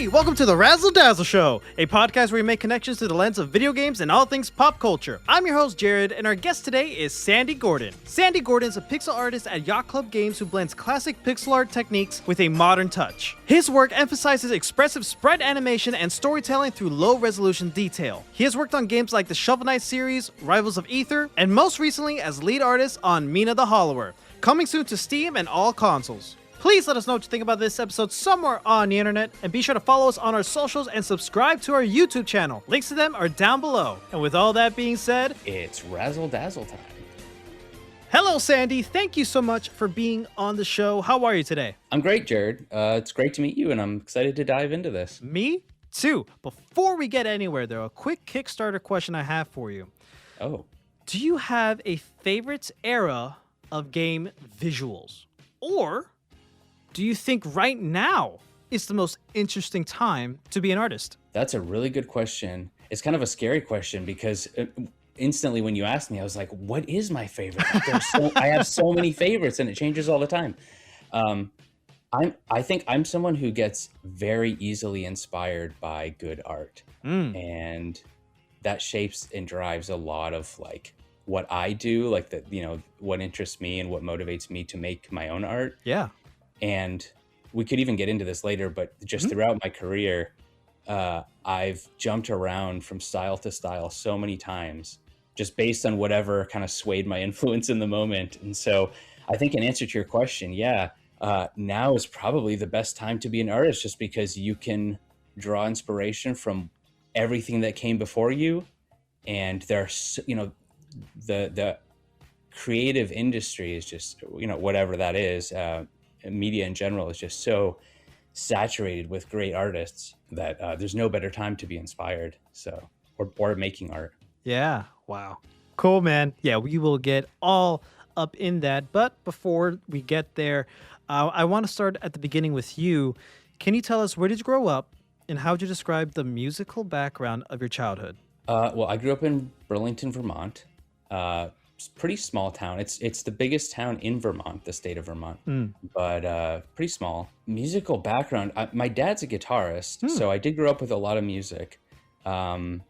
Hey, welcome to the Razzle Dazzle Show, a podcast where we make connections through the lens of video games and all things pop culture. I'm your host, Jared, and our guest today is Sandy Gordon. Sandy Gordon is a pixel artist at Yacht Club Games who blends classic pixel art techniques with a modern touch. His work emphasizes expressive sprite animation and storytelling through low-resolution detail. He has worked on games like the Shovel Knight series, Rivals of Aether, and most recently as lead artist on Mina the Hollower, coming soon to Steam and all consoles. Please let us know what you think about this episode somewhere on the internet, and be sure to follow us on our socials and subscribe to our YouTube channel. Links to them are down below. And with all that being said, it's Razzle Dazzle time. Hello, Sandy. Thank you so much for being on the show. How are you today? I'm great, Jared. It's great to meet you, and I'm excited to dive into this. Me too. Before we get anywhere, though, a quick Kickstarter question I have for you. Oh. Do you have a favorite era of game visuals? Or do you think right now is the most interesting time to be an artist? That's a really good question. It's kind of a scary question because instantly when you asked me, I was like, what is my favorite? I have so many favorites and it changes all the time. I think I'm someone who gets very easily inspired by good art. And that shapes and drives a lot of like what I do, like what interests me and what motivates me to make my own art. Yeah. And we could even get into this later, but just throughout my career, I've jumped around from style to style so many times, just based on whatever kind of swayed my influence in the moment. And so I think in answer to your question, now is probably the best time to be an artist, just because you can draw inspiration from everything that came before you. And there's, the creative industry is just, whatever that is, media in general is just so saturated with great artists that there's no better time to be inspired. So, or making art. Yeah. Wow. Cool, man. Yeah, we will get all up in that. But before we get there, I want to start at the beginning with you. Can you tell us, where did you grow up and how would you describe the musical background of your childhood? Well, I grew up in Burlington, Vermont. Pretty small town. It's the biggest town in Vermont, the state of Vermont, but pretty small. Musical background. My dad's a guitarist, so I did grow up with a lot of music. I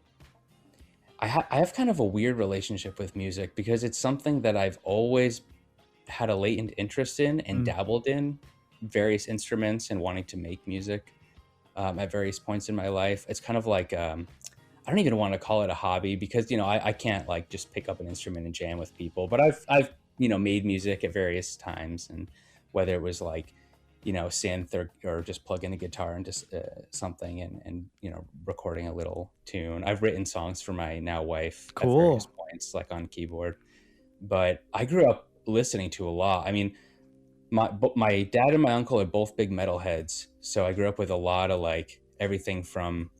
have kind of a weird relationship with music because it's something that I've always had a latent interest in and dabbled in various instruments and wanting to make music at various points in my life. It's kind of like I don't even want to call it a hobby because, I can't like just pick up an instrument and jam with people, but I've made music at various times, and whether it was like, synth or just plug in a guitar into something and recording a little tune. I've written songs for my now wife at various points, like on keyboard, but I grew up listening to a lot. I mean, my dad and my uncle are both big metalheads. So I grew up with a lot of like everything from,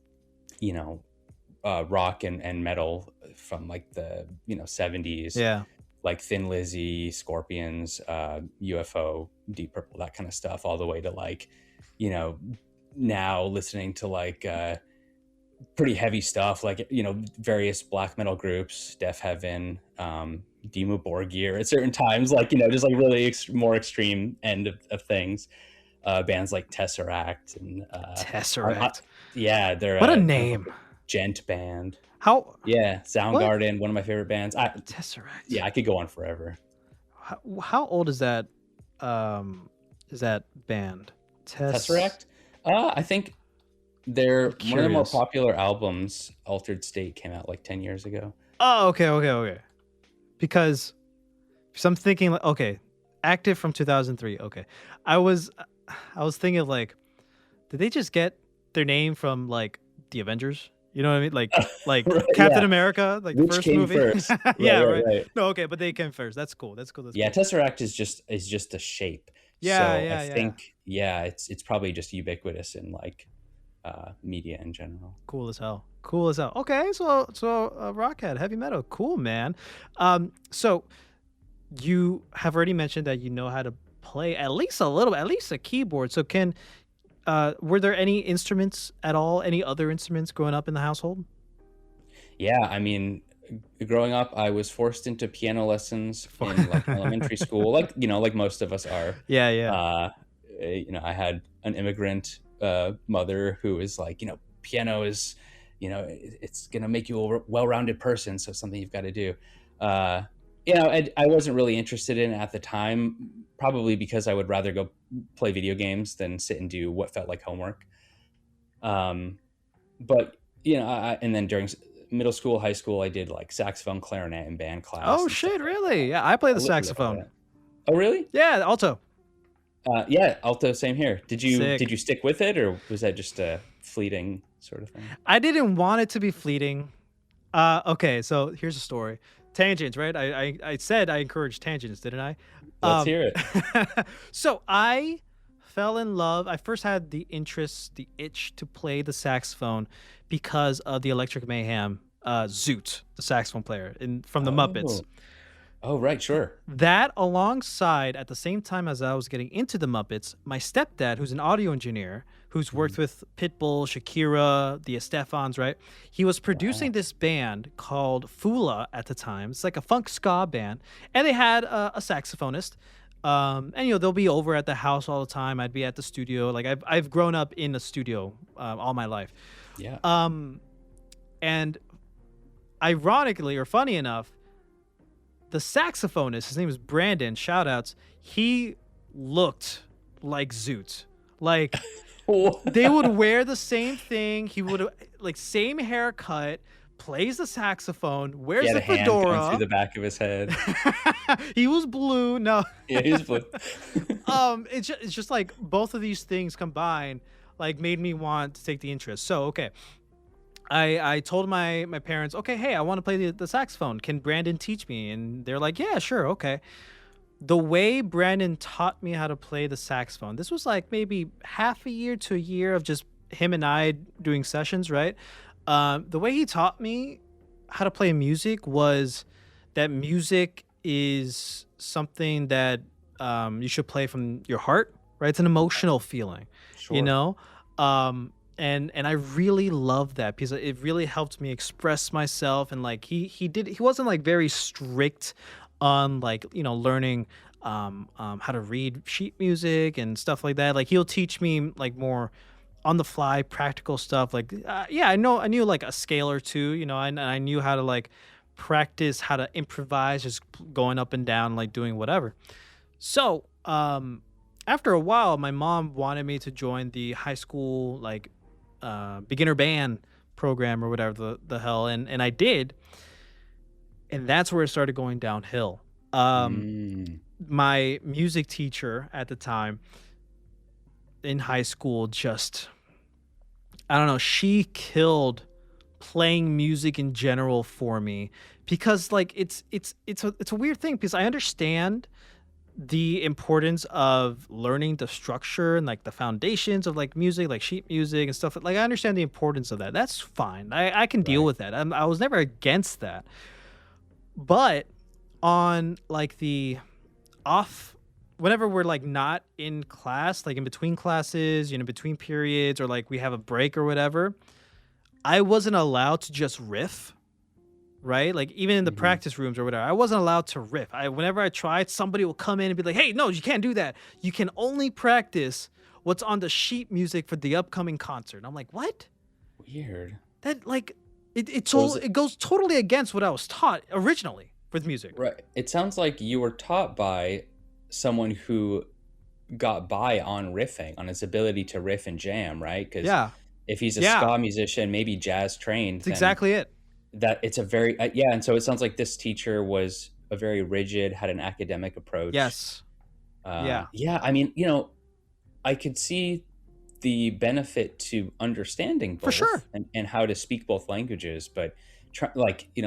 rock and metal from like the 70s, like Thin Lizzy, Scorpions, UFO, Deep Purple, that kind of stuff, all the way to like now listening to like pretty heavy stuff like various black metal groups, Death Heaven, Dimmu Borgir at certain times, like just like really more extreme end of things, bands like Tesseract and Tesseract. They're what a name. Gent band. Soundgarden, one of my favorite bands. Tesseract. I could go on forever. How old is that band? Tesseract? I think one of the more popular albums, Altered State, came out like 10 years ago. Oh, okay. Because I'm thinking like, okay, active from 2003. Okay. I was thinking of like, did they just get their name from like the Avengers? You know what I mean? Like Captain America, like the first movie. First? Right. No, okay, but they came first. That's cool. Tesseract is just a shape. I think it's probably just ubiquitous in like media in general. Cool as hell. Okay, so rockhead, heavy metal, cool, man. So you have already mentioned that you know how to play at least a little, at least a keyboard. So were there any instruments at all? Any other instruments growing up in the household? Yeah, I mean, growing up, I was forced into piano lessons in like elementary school, like most of us are. Yeah. I had an immigrant mother who is like, piano is, it's gonna make you a well-rounded person, so it's something you've got to do. I wasn't really interested in it at the time, probably because I would rather go play video games than sit and do what felt like homework. But and then during middle school, high school, I did like saxophone, clarinet, and band class. Oh and stuff shit, like really? that. Yeah, I play A the little bit of saxophone. that. Oh, really? Yeah, alto. Yeah, alto, same here. Did you Sick. stick with it, or was that just a fleeting sort of thing? I didn't want it to be fleeting. Okay, so here's a story. Tangents, right? I said I encouraged tangents, didn't I? Let's hear it. So I fell in love. I first had the interest, the itch to play the saxophone because of the Electric Mayhem, Zoot, the saxophone player from the Muppets. Oh, right, sure. That alongside, at the same time as I was getting into the Muppets, my stepdad, who's an audio engineer, who's worked with Pitbull, Shakira, the Estefans, right? He was producing this band called Fula at the time. It's like a funk ska band. And they had a saxophonist. And, they'll be over at the house all the time. I'd be at the studio. Like, I've grown up in the studio all my life. Yeah. And ironically, or funny enough, the saxophonist, his name is Brandon, shout outs, he looked like Zoot. Like, they would wear the same thing. He would, like, same haircut, plays the saxophone, wears the fedora. Hand going through the back of his head. He was blue. No. Yeah, he was blue. It's just like both of these things combined, like, made me want to take the interest. So, okay. I told my parents, okay, hey, I want to play the saxophone. Can Brandon teach me? And they're like, yeah, sure, okay. The way Brandon taught me how to play the saxophone, this was like maybe half a year to a year of just him and I doing sessions, right? The way he taught me how to play music was that music is something that you should play from your heart, right? It's an emotional feeling, Sure. And I really loved that because it really helped me express myself. And like he wasn't like very strict on like learning how to read sheet music and stuff like that. Like he'll teach me like more on the fly practical stuff. Like I knew like a scale or two, and I knew how to like practice how to improvise, just going up and down, like doing whatever. So after a while, my mom wanted me to join the high school like beginner band program or whatever the hell, and I did, and that's where it started going downhill. My music teacher at the time in high school, just, I don't know, she killed playing music in general for me because like it's a weird thing because I understand the importance of learning the structure and like the foundations of like music, like sheet music and stuff. Like I understand the importance of that. That's fine. I can deal with that. I was never against that. But on like the off, whenever we're like not in class, like in between classes, between periods, or like we have a break or whatever, I wasn't allowed to just riff. Right? Like even in the practice rooms or whatever, I wasn't allowed to riff. Whenever I tried, somebody will come in and be like, hey, no, you can't do that. You can only practice what's on the sheet music for the upcoming concert. And I'm like, what? Weird. That like, it goes totally against what I was taught originally with music. Right. It sounds like you were taught by someone who got by on riffing, on his ability to riff and jam, right? Because if he's a ska musician, maybe jazz trained. That's exactly it. That it's a very and so it sounds like this teacher was a very rigid, had an academic approach. Yes. I mean, I could see the benefit to understanding both for sure, and how to speak both languages, but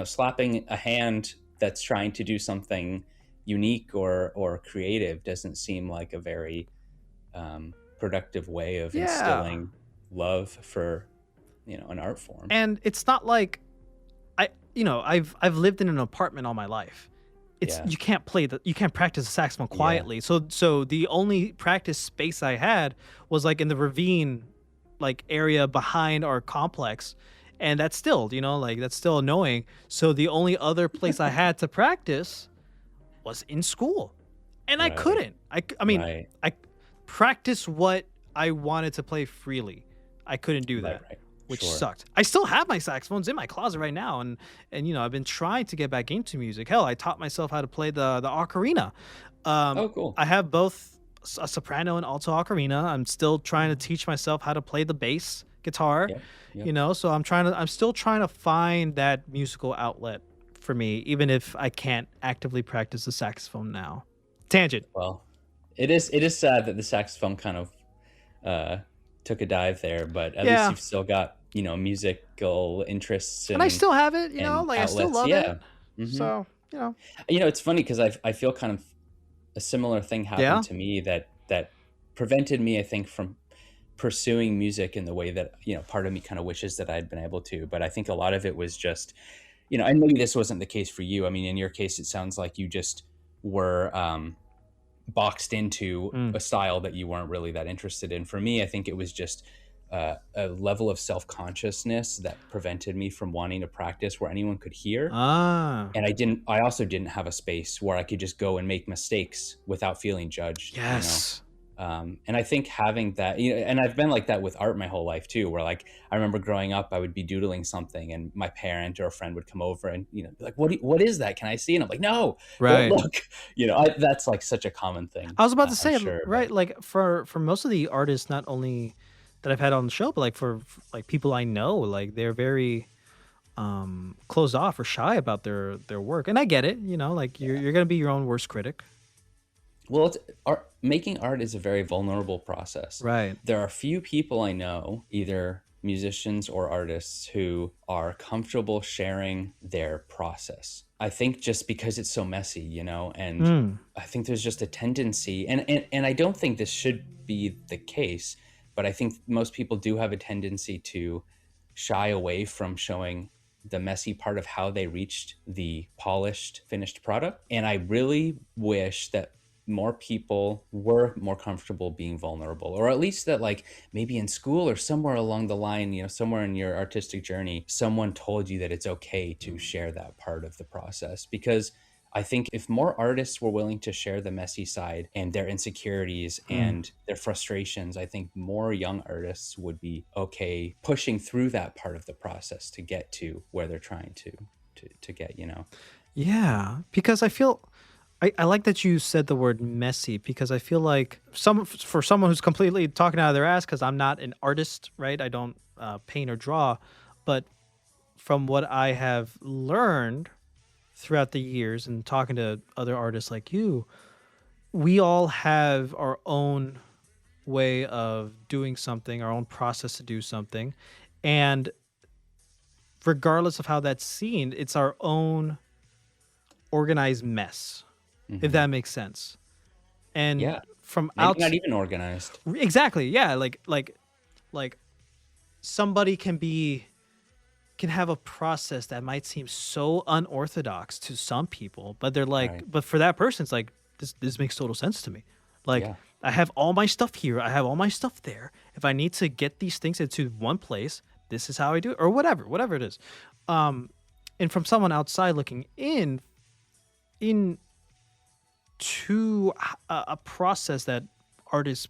slapping a hand that's trying to do something unique or creative doesn't seem like a very productive way of instilling love for an art form. And it's not like I've lived in an apartment all my life. You can't practice the saxophone quietly. So the only practice space I had was like in the ravine like area behind our complex, and that's still that's still annoying. So the only other place I had to practice was in school, and I couldn't. I mean, I practice what I wanted to play freely. I couldn't do that, Right. which Sure. sucked. I still have my saxophones in my closet right now, and I've been trying to get back into music. Hell, I taught myself how to play the ocarina. Oh, cool. I have both a soprano and alto ocarina. I'm still trying to teach myself how to play the bass guitar. Yep. So I'm still trying to find that musical outlet for me, even if I can't actively practice the saxophone now. Tangent. Well, it is sad that the saxophone kind of took a dive there, but at least Yeah. you've still got, musical interests And I still have it, and like I still outlets. love it. Yeah. Hmm. So, It's funny because I feel kind of a similar thing happened yeah. to me that prevented me, I think, from pursuing music in the way that, part of me kind of wishes that I'd been able to. But I think a lot of it was just, and maybe this wasn't the case for you. I mean, in your case, it sounds like you just were boxed into Mm. a style that you weren't really that interested in. For me, I think it was just a level of self-consciousness that prevented me from wanting to practice where anyone could hear. Ah. And I also didn't have a space where I could just go and make mistakes without feeling judged. Yes. And I think having that, and I've been like that with art my whole life too, where like I remember growing up, I would be doodling something, and my parent or a friend would come over and be like, what is that? Can I see? And I'm like, no, don't Right. look. That's like such a common thing. I was about to I'm say, sure, right, like for most of the artists, not only that I've had on the show, but like for like people I know, like they're very closed off or shy about their work. And I get it, like you're gonna be your own worst critic. Well, making art is a very vulnerable process. Right. There are few people I know, either musicians or artists, who are comfortable sharing their process. I think just because it's so messy, and Mm. I think there's just a tendency, and I don't think this should be the case, but I think most people do have a tendency to shy away from showing the messy part of how they reached the polished, finished product. And I really wish that more people were more comfortable being vulnerable, or at least that, like, maybe in school or somewhere along the line, somewhere in your artistic journey, someone told you that it's okay to share that part of the process. Because I think if more artists were willing to share the messy side and their insecurities Mm. and their frustrations, I think more young artists would be okay pushing through that part of the process to get to where they're trying to get. Yeah, because I like that you said the word messy, because I feel like for someone who's completely talking out of their ass, because I'm not an artist, right? I don't paint or draw, but from what I have learned throughout the years and talking to other artists like you, we all have our own way of doing something, our own process to do something. And regardless of how that's seen, it's our own organized mess, if Hmm. that makes sense. And Yeah, from maybe out not even organized. exactly, yeah, like somebody can have a process that might seem so unorthodox to some people, but they're like, Right. but for that person, it's like this makes total sense to me. Like, Yeah. I have all my stuff here, I have all my stuff there. If I need to get these things into one place, this is how I do it, or whatever it is. And from someone outside looking in to a process that artists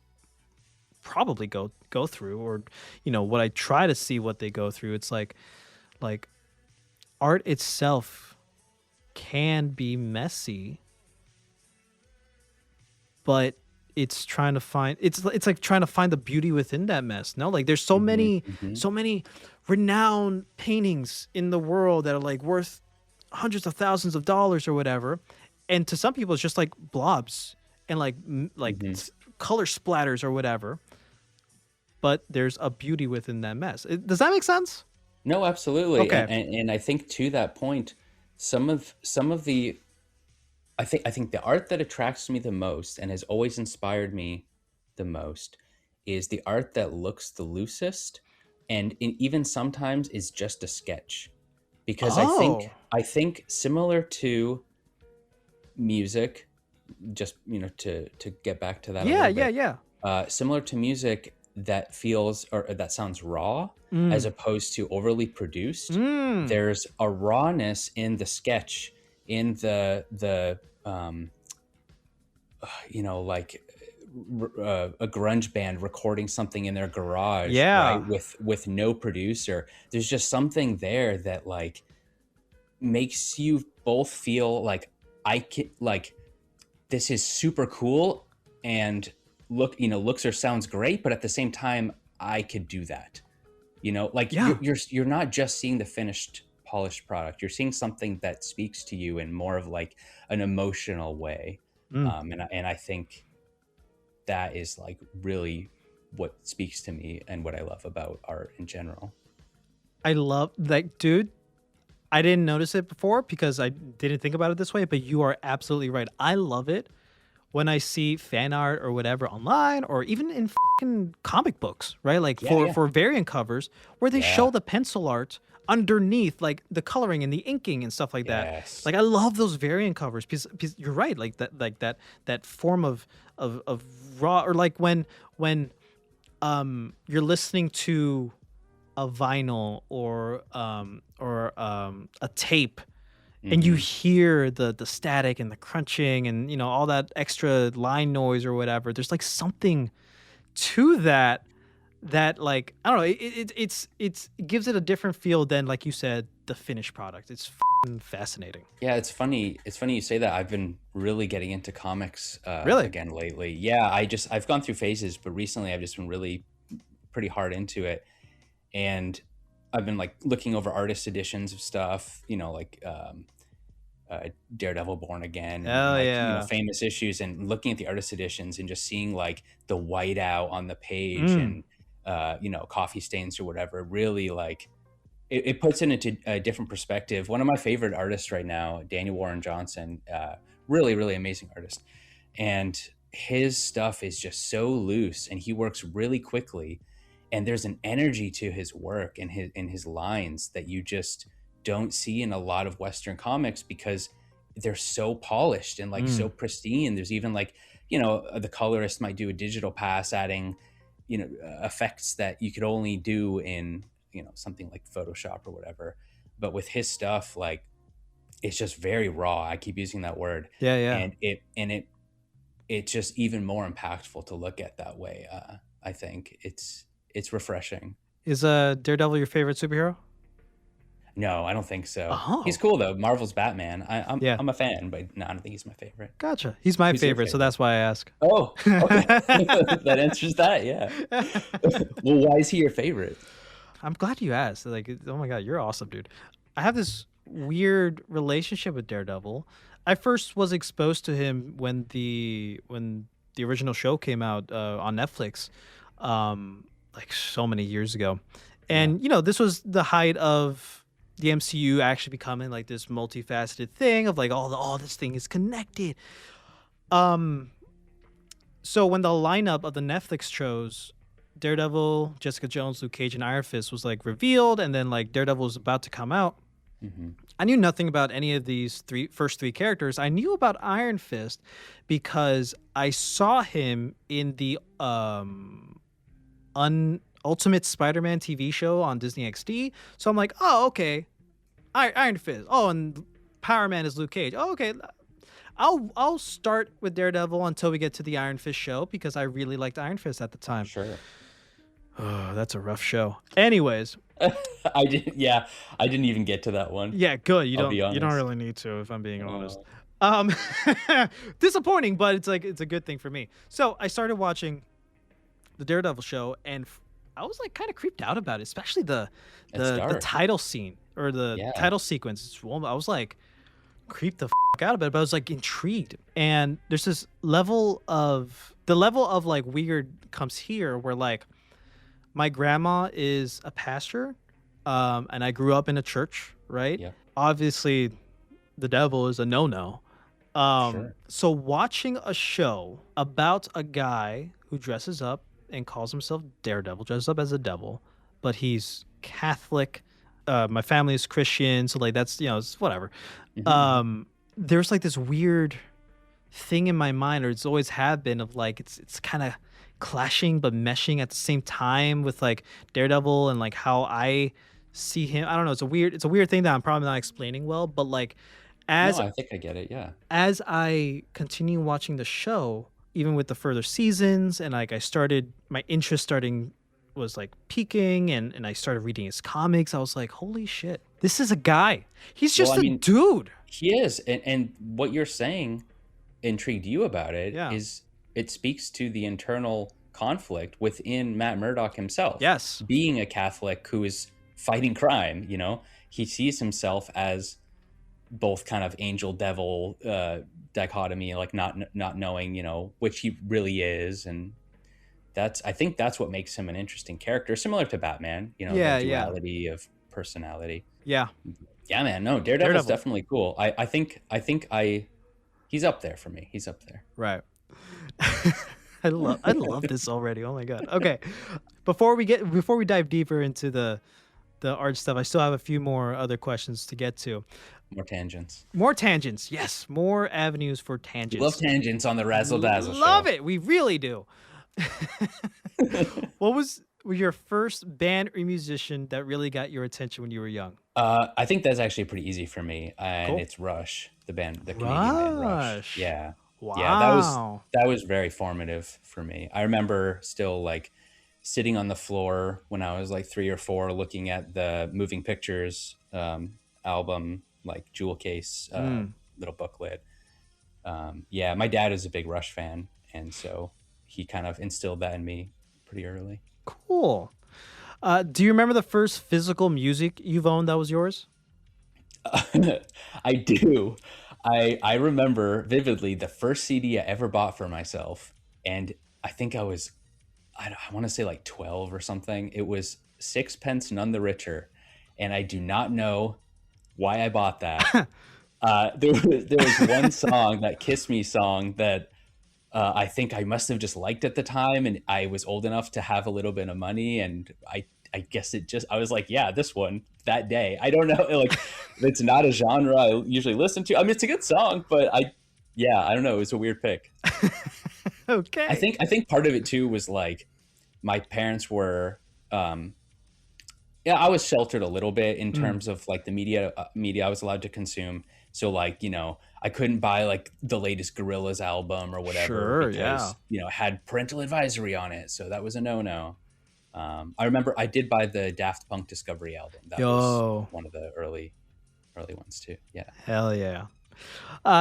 probably go through, or what I try to see what they go through, it's like art itself can be messy, but it's like trying to find the beauty within that mess. No, like there's so Hmm. many Hmm. so many renowned paintings in the world that are like worth hundreds of thousands of dollars or whatever, and to some people it's just like blobs and Hmm. color splatters or whatever, but there's a beauty within that mess. Does that make sense? No, absolutely. Okay. And I think to that point, some of the I think the art that attracts me the most and has always inspired me the most is the art that looks the loosest, and even sometimes is just a sketch. Because I think Oh, I think similar to music, just to get back to that a yeah, little yeah, bit, yeah. similar to music that feels or that sounds raw as Mm. opposed to overly produced. Mm. There's a rawness in the sketch, in the like a grunge band recording something in their garage, right? Yeah. With no producer. There's just something there that like makes you both feel like I can like this is super cool and looks or sounds great, but at the same time I could do that. Like Yeah. you're not just seeing the finished polished product. You're seeing something that speaks to you in more of like an emotional way. Mm. And I think that is like really what speaks to me and what I love about art in general. I love like, dude. I didn't notice it before because I didn't think about it this way, but you are absolutely right. I love it when I see fan art or whatever online or even in fucking comic books, right? Like Yeah, yeah, for variant covers where they yeah. show the pencil art underneath like the coloring and the inking and stuff like that. Yes. Like I love those variant covers because you're right, like that form of raw, or like when you're listening to a vinyl or a tape, and you Hmm. hear the static and the crunching and all that extra line noise or whatever. There's like something to that like I don't know. It gives it a different feel than, like you said, the finished product. It's fascinating. Yeah, it's funny. It's funny you say that. I've been really getting into comics Really. again lately. Yeah, I've gone through phases, but recently I've just been really pretty hard into it. And I've been like looking over artist editions of stuff, like Daredevil Born Again and Hell like, yeah. famous issues, and looking at the artist editions and just seeing like the whiteout on the page Mm. and, coffee stains or whatever, really like it puts it into a different perspective. One of my favorite artists right now, Daniel Warren Johnson, really, really amazing artist. And his stuff is just so loose and he works really quickly. And there's an energy to his work and his lines that you just don't see in a lot of Western comics because they're so polished and like Mm. so pristine. There's even like, the colorist might do a digital pass adding, effects that you could only do in, something like Photoshop or whatever. But with his stuff, like it's just very raw. I keep using that word. Yeah, yeah. And it's just even more impactful to look at that way. I think it's refreshing. Is Daredevil your favorite superhero? No, I don't think so. He's Oh, cool though. Marvel's Batman. I'm yeah. I'm a fan, but no, I don't think he's my favorite. Gotcha. He's my Who's your favorite, so favorite? that's why I ask. Oh, okay. That answers that. Yeah. Well, why is he your favorite? I'm glad you asked. Like, oh my god, you're awesome, dude. I have this weird relationship with Daredevil. I first was exposed to him when the original show came out on Netflix, like so many years ago, Yeah. and this was the height of the MCU actually becoming like this multifaceted thing of like all this thing is connected. Um, so when the lineup of the Netflix shows, Daredevil, Jessica Jones, Luke Cage, and Iron Fist was like revealed, and then like Daredevil was about to come out. Hmm. I knew nothing about any of these first three characters. I knew about Iron Fist because I saw him in the Ultimate Spider-Man TV show on Disney XD. So I'm like, oh, okay, Iron Fist. Oh, and Power Man is Luke Cage. Oh, okay. I'll start with Daredevil until we get to the Iron Fist show because I really liked Iron Fist at the time. Sure. Oh, that's a rough show. Anyways, I didn't. Yeah, I didn't even get to that one. yeah, good. You I'll don't be you don't honest. really need to, if I'm being honest. Uh, Um disappointing, but it's a good thing for me. So, I started watching the Daredevil show and I was like kind of creeped out about it, especially the it's the dark. title scene or the Yeah. title sequence. I was like creeped the out of it, but I was like intrigued. And there's this level of like weird comes here where like my grandma is a pastor, and I grew up in a church, right? Yeah. Obviously, the devil is a no-no. Sure. So watching a show about a guy who dresses up and calls himself Daredevil, dresses up as a devil, but he's Catholic. My family is Christian, so like that's it's whatever. Hmm. There's like this weird thing in my mind, or it's always have been, of like it's kind of clashing but meshing at the same time with like Daredevil and like how I see him. I don't know. It's a weird thing that I'm probably not explaining well, but like No, as I think I get it. Yeah. as I continue watching the show, even with the further seasons, and like I started my interest starting was like peaking, and I started reading his comics. I was like, holy shit, this is a guy. He's Well, just I a mean, dude. he is, and what you're saying intrigued you about it Yeah. is it speaks to the internal conflict within Matt Murdock himself. Yes. Being a Catholic who is fighting crime, he sees himself as both kind of angel devil dichotomy, like not knowing, which he really is, and I think that's what makes him an interesting character, similar to Batman, the Yeah. Yeah. duality of personality. Yeah. Yeah, man, no, Daredevil's Daredevil. definitely cool. I think he's up there for me. He's up there. Right. I love this already. Oh my god. Okay. Before we dive deeper into the art stuff, I still have a few more other questions to get to. More tangents. More tangents. Yes, more avenues for We love tangents. tangents on the Razzle Dazzle Show. Love it. We really do. What was your first band or musician that really got your attention when you were young? I think that's actually pretty easy for me, and Cool. it's Rush, the Canadian band Rush. Rush. Yeah, Wow. yeah, that was very formative for me. I remember still like sitting on the floor when I was like 3 or 4, looking at the Moving Pictures album, like jewel case, little booklet. Yeah, my dad is a big Rush fan, and so he kind of instilled that in me pretty early. Cool. Do you remember the first physical music you've owned that was yours? I do. I remember vividly the first CD I ever bought for myself, and I think I want to say like 12 or something. It was Sixpence None the Richer, and I do not know why I bought that. There was one song, that Kiss Me song, that I think I must have just liked at the time, and I was old enough to have a little bit of money, and I guess I was like, yeah, this one that day. I don't know, like it's not a genre I usually listen to. I mean, it's a good song, but I don't know. It was a weird pick. Okay. I think part of it too was like my parents were, I was sheltered a little bit in terms of like the media I was allowed to consume. So like, I couldn't buy like the latest Gorillaz album or whatever, because, it had parental advisory on it. So that was a no-no. I remember I did buy the Daft Punk Discovery album. That was one of the early ones too. Yeah. Hell yeah.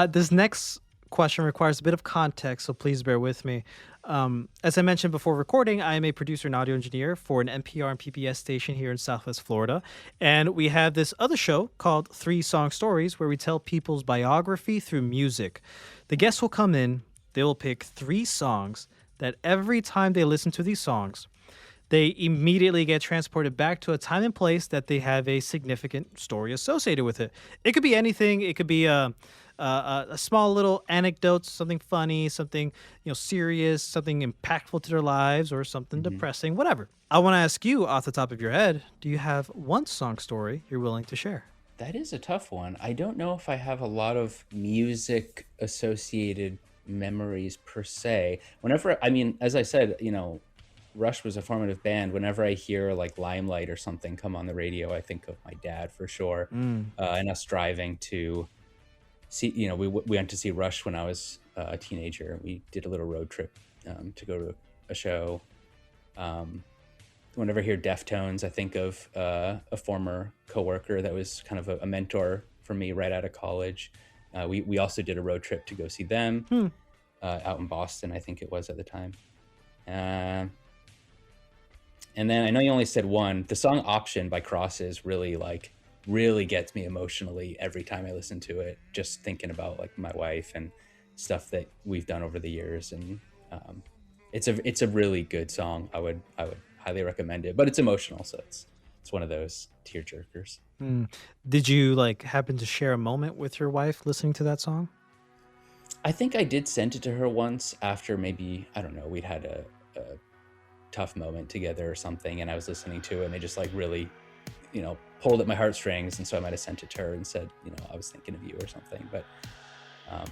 This next question requires a bit of context, so please bear with me. As I mentioned before recording, I am a producer and audio engineer for an NPR and PBS station here in Southwest Florida. And we have this other show called 3 Song Stories, where we tell people's biography through music. The guests will come in, they will pick 3 songs that every time they listen to these songs, they immediately get transported back to a time and place that they have a significant story associated with it. It could be anything. It could be a small little anecdote, something funny, something serious, something impactful to their lives, or something depressing, whatever. I want to ask you, off the top of your head, do you have one song story you're willing to share? That is a tough one. I don't know if I have a lot of music associated memories per se. As I said, Rush was a formative band. Whenever I hear like Limelight or something come on the radio, I think of my dad for sure. And us driving to see, we went to see Rush when I was a teenager. We did a little road trip to go to a show. Whenever I hear Deftones, I think of a former coworker that was kind of a mentor for me right out of college. We also did a road trip to go see them out in Boston, I think it was at the time. And then I know you only said one. The song Option by Crosses really gets me emotionally every time I listen to it, just thinking about like my wife and stuff that we've done over the years. And it's a really good song. I would highly recommend it, but it's emotional. So it's one of those tear jerkers. Did you happen to share a moment with your wife listening to that song? I think I did send it to her once after maybe, I don't know, we'd had a tough moment together or something, and I was listening to it and it just really, pulled at my heartstrings, and so I might have sent it to her and said, I was thinking of you or something. But I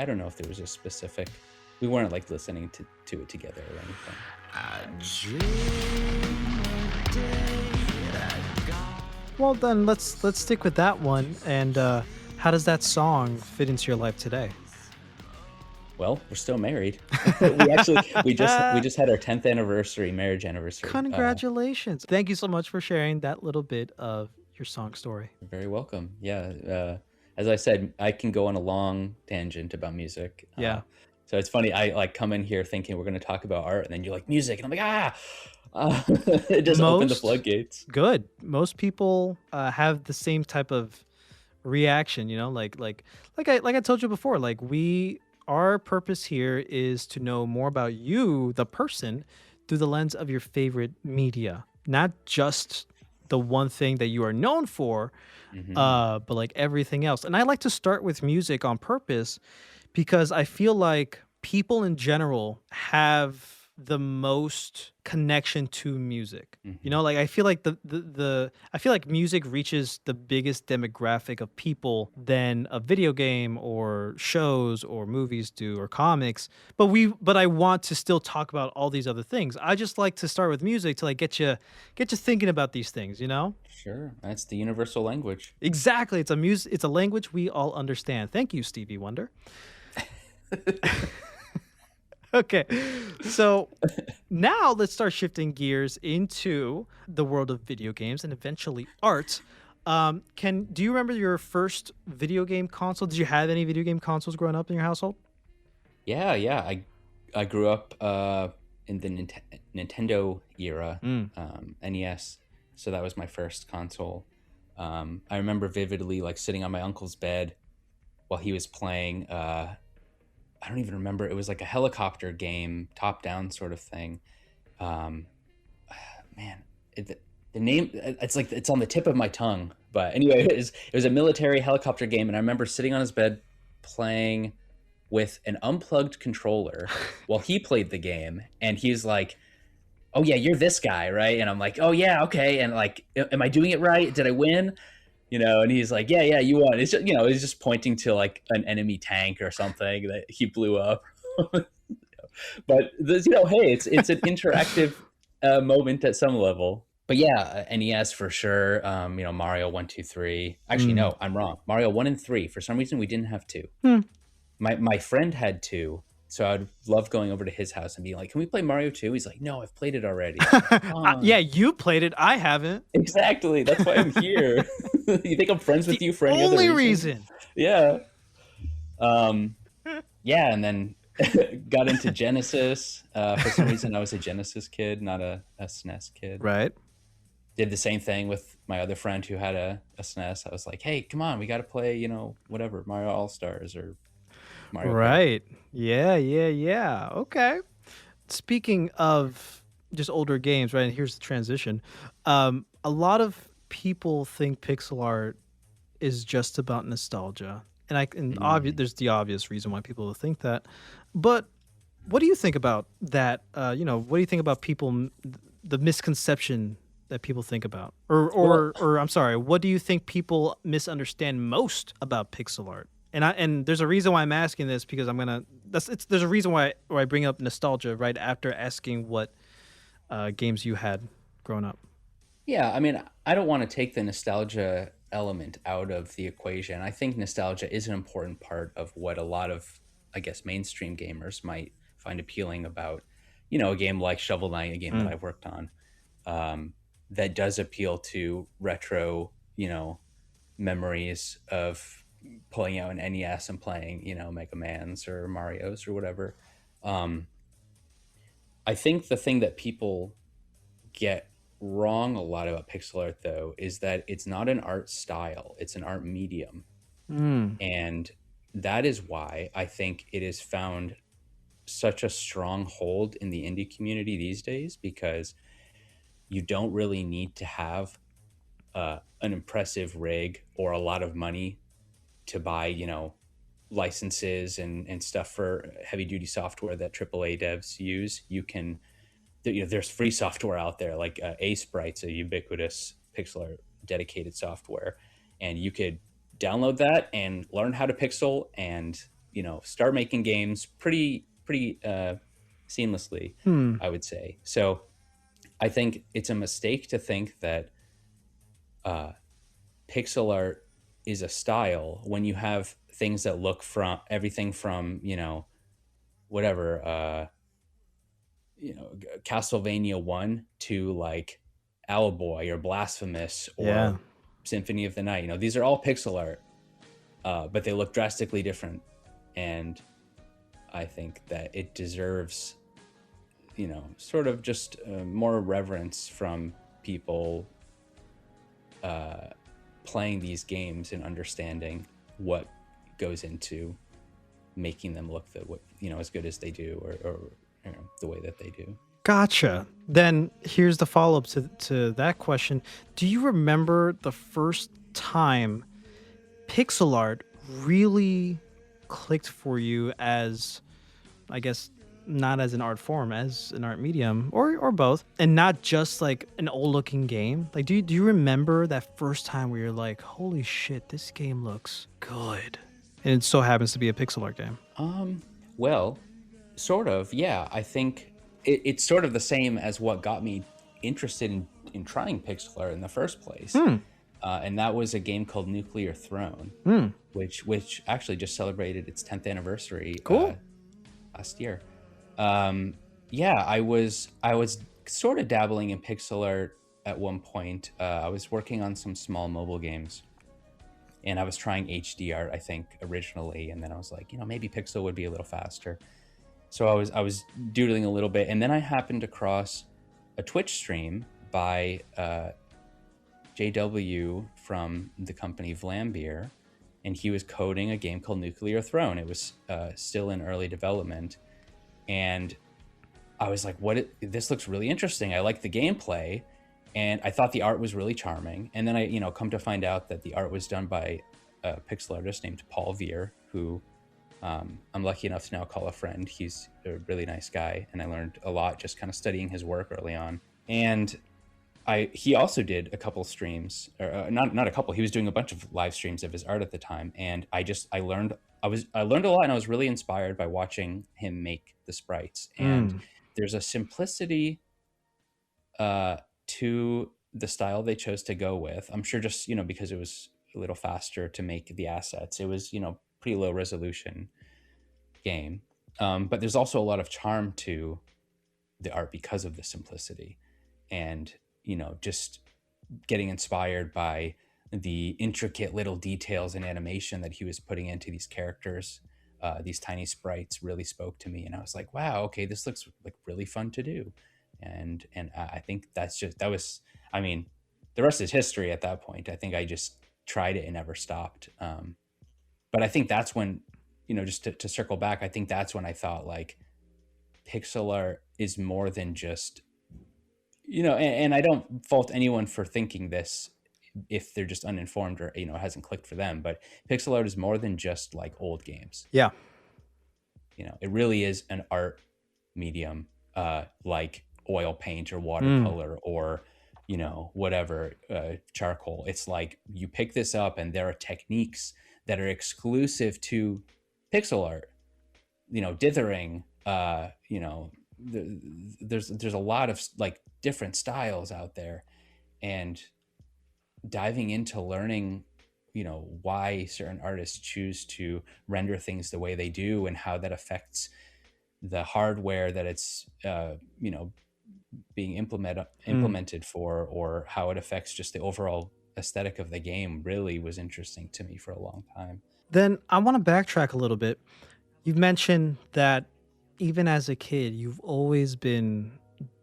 don't know if there was a specific, we weren't listening to it together or anything. Well then, let's stick with that one. And how does that song fit into your life today? Well, we're still married. We just had our 10th anniversary, marriage anniversary. Congratulations. Thank you so much for sharing that little bit of your song story. You're very welcome. Yeah. As I said, I can go on a long tangent about music. Yeah. So it's funny. I like come in here thinking we're going to talk about art, and then you're like music, and I'm like, it just opened the floodgates. Good. Most people have the same type of reaction, you know, like I told you before, like our purpose here is to know more about you, the person, through the lens of your favorite media, not just the one thing that you are known for, Hmm. but like everything else. And I like to start with music on purpose because I feel like people in general have the most connection to music. You Hmm. know, like I feel like I feel like music reaches the biggest demographic of people than a video game or shows or movies do or comics. But I want to still talk about all these other things. I just like to start with music to like get you thinking about these things, you know? Sure, that's the universal language. Exactly. It's a language we all understand. Thank you, Stevie Wonder. Okay. So now let's start shifting gears into the world of video games and eventually art. Do you remember your first video game console? Did you have any video game consoles growing up in your household? Yeah, yeah. I grew up in the Nintendo era, Mm. NES. So that was my first console. I remember vividly like sitting on my uncle's bed while he was playing. I don't even remember. It was like a helicopter game, top down sort of thing. Um, Man, the name it's like it's on the tip of my tongue. But anyway, it was a military helicopter game, and I remember sitting on his bed playing with an unplugged controller while he played the game, and he's like, "Oh yeah, you're this guy, right?" And I'm like, "Oh yeah, okay." And like, am I doing it right? Did I win? And he's like, "Yeah, yeah, you won." It's just, he's just pointing to like an enemy tank or something that he blew up. But hey, it's an interactive moment at some level. But yeah, NES for sure. Mario 1, 2, 3. Actually, Mm. no, I'm wrong. Mario 1 and 3. For some reason, we didn't have two. Hmm. My friend had two, so I'd love going over to his house and being like, "Can we play Mario 2?" He's like, "No, I've played it already." I'm like, "Come on." Yeah, you played it. I haven't. Exactly. That's why I'm here. You think I'm friends It's with the you for any other only reason? reason. Yeah. Um, yeah, and then got into Genesis. For some reason, I was a Genesis kid, not a SNES kid. Right. Did the same thing with my other friend who had a SNES. I was like, "Hey, come on, we got to play, whatever, Mario All Stars or Mario Kart." Right. Yeah, yeah, yeah. Okay. Speaking of just older games, right? And here's the transition. A lot of people think pixel art is just about nostalgia, and obvious. Mm. There's the obvious reason why people would think that, but what do you think about that? What do you think about the misconception that people think about, Well, or I'm sorry, what do you think people misunderstand most about pixel art? And there's a reason why I'm asking this because there's a reason why I bring up nostalgia right after asking what games you had growing up. yeah, I mean, I don't want to take the nostalgia element out of the equation. I think nostalgia is an important part of what a lot of, I guess, mainstream gamers might find appealing about, a game like Shovel Knight, a game that Mm. I've worked on, that does appeal to retro, memories of pulling out an NES and playing, Mega Man's or Mario's or whatever. Um, I think the thing that people get wrong a lot about pixel art though is that it's not an art style, it's an art medium. Mm. And that is why I think it has found such a strong hold in the indie community these days, because you don't really need to have an impressive rig or a lot of money to buy, licenses and stuff for heavy duty software that AAA devs use. You can, there's free software out there like sprites, a ubiquitous pixel art dedicated software, and you could download that and learn how to pixel and start making games pretty seamlessly, Hmm. I would say. So I think it's a mistake to think that uh, pixel art is a style when you have things that look from everything from whatever, Castlevania 1 to like Owlboy or Blasphemous Yeah. or Symphony of the Night. These are all pixel art, but they look drastically different. And I think that it deserves, sort of just more reverence from people playing these games and understanding what goes into making them look as good as they do, or the way that they do. Gotcha. Then here's the follow up to that question. Do you remember the first time pixel art really clicked for you as, I guess, not as an art form, as an art medium, or both, and not just like an old looking game? Like, do you remember that first time where you're like, holy shit, this game looks good, and it so happens to be a pixel art game? Well, sort of, yeah. I think it's sort of the same as what got me interested in trying pixel art in the first place. And that was a game called Nuclear Throne, which actually just celebrated its 10th anniversary Cool. last year. Yeah, I was sort of dabbling in pixel art at one point. I was working on some small mobile games, and I was trying HD art, I think, originally, and then I was like, maybe pixel would be a little faster. So I was doodling a little bit, and then I happened across a Twitch stream by JW from the company Vlambeer, and he was coding a game called Nuclear Throne. It was still in early development, and I was like, this looks really interesting. I like the gameplay, and I thought the art was really charming. And then I come to find out that the art was done by a pixel artist named Paul Veer, who I'm lucky enough to now call a friend. He's a really nice guy, and I learned a lot just kind of studying his work early on. And he also did a couple streams, or not a couple. He was doing a bunch of live streams of his art at the time, and I learned a lot, and I was really inspired by watching him make the sprites. And there's a simplicity to the style they chose to go with. I'm sure just because it was a little faster to make the assets. It was pretty low resolution game, but there's also a lot of charm to the art because of the simplicity, and just getting inspired by the intricate little details and animation that he was putting into these characters. These tiny sprites really spoke to me, and I was like, wow, okay, this looks like really fun to do. And I think I mean, the rest is history at that point. I think I just tried it and never stopped. But I think that's when, just to circle back, I think that's when I thought like pixel art is more than just, and I don't fault anyone for thinking this if they're just uninformed or, it hasn't clicked for them, but pixel art is more than just like old games. Yeah. It really is an art medium, like oil paint or watercolor or, whatever, charcoal. It's like you pick this up and there are techniques that are exclusive to pixel art, dithering, there's a lot of like different styles out there, and diving into learning why certain artists choose to render things the way they do and how that affects the hardware that it's being implemented for, or how it affects just the overall aesthetic of the game, really was interesting to me for a long time. Then I want to backtrack a little bit. You've mentioned that even as a kid, you've always been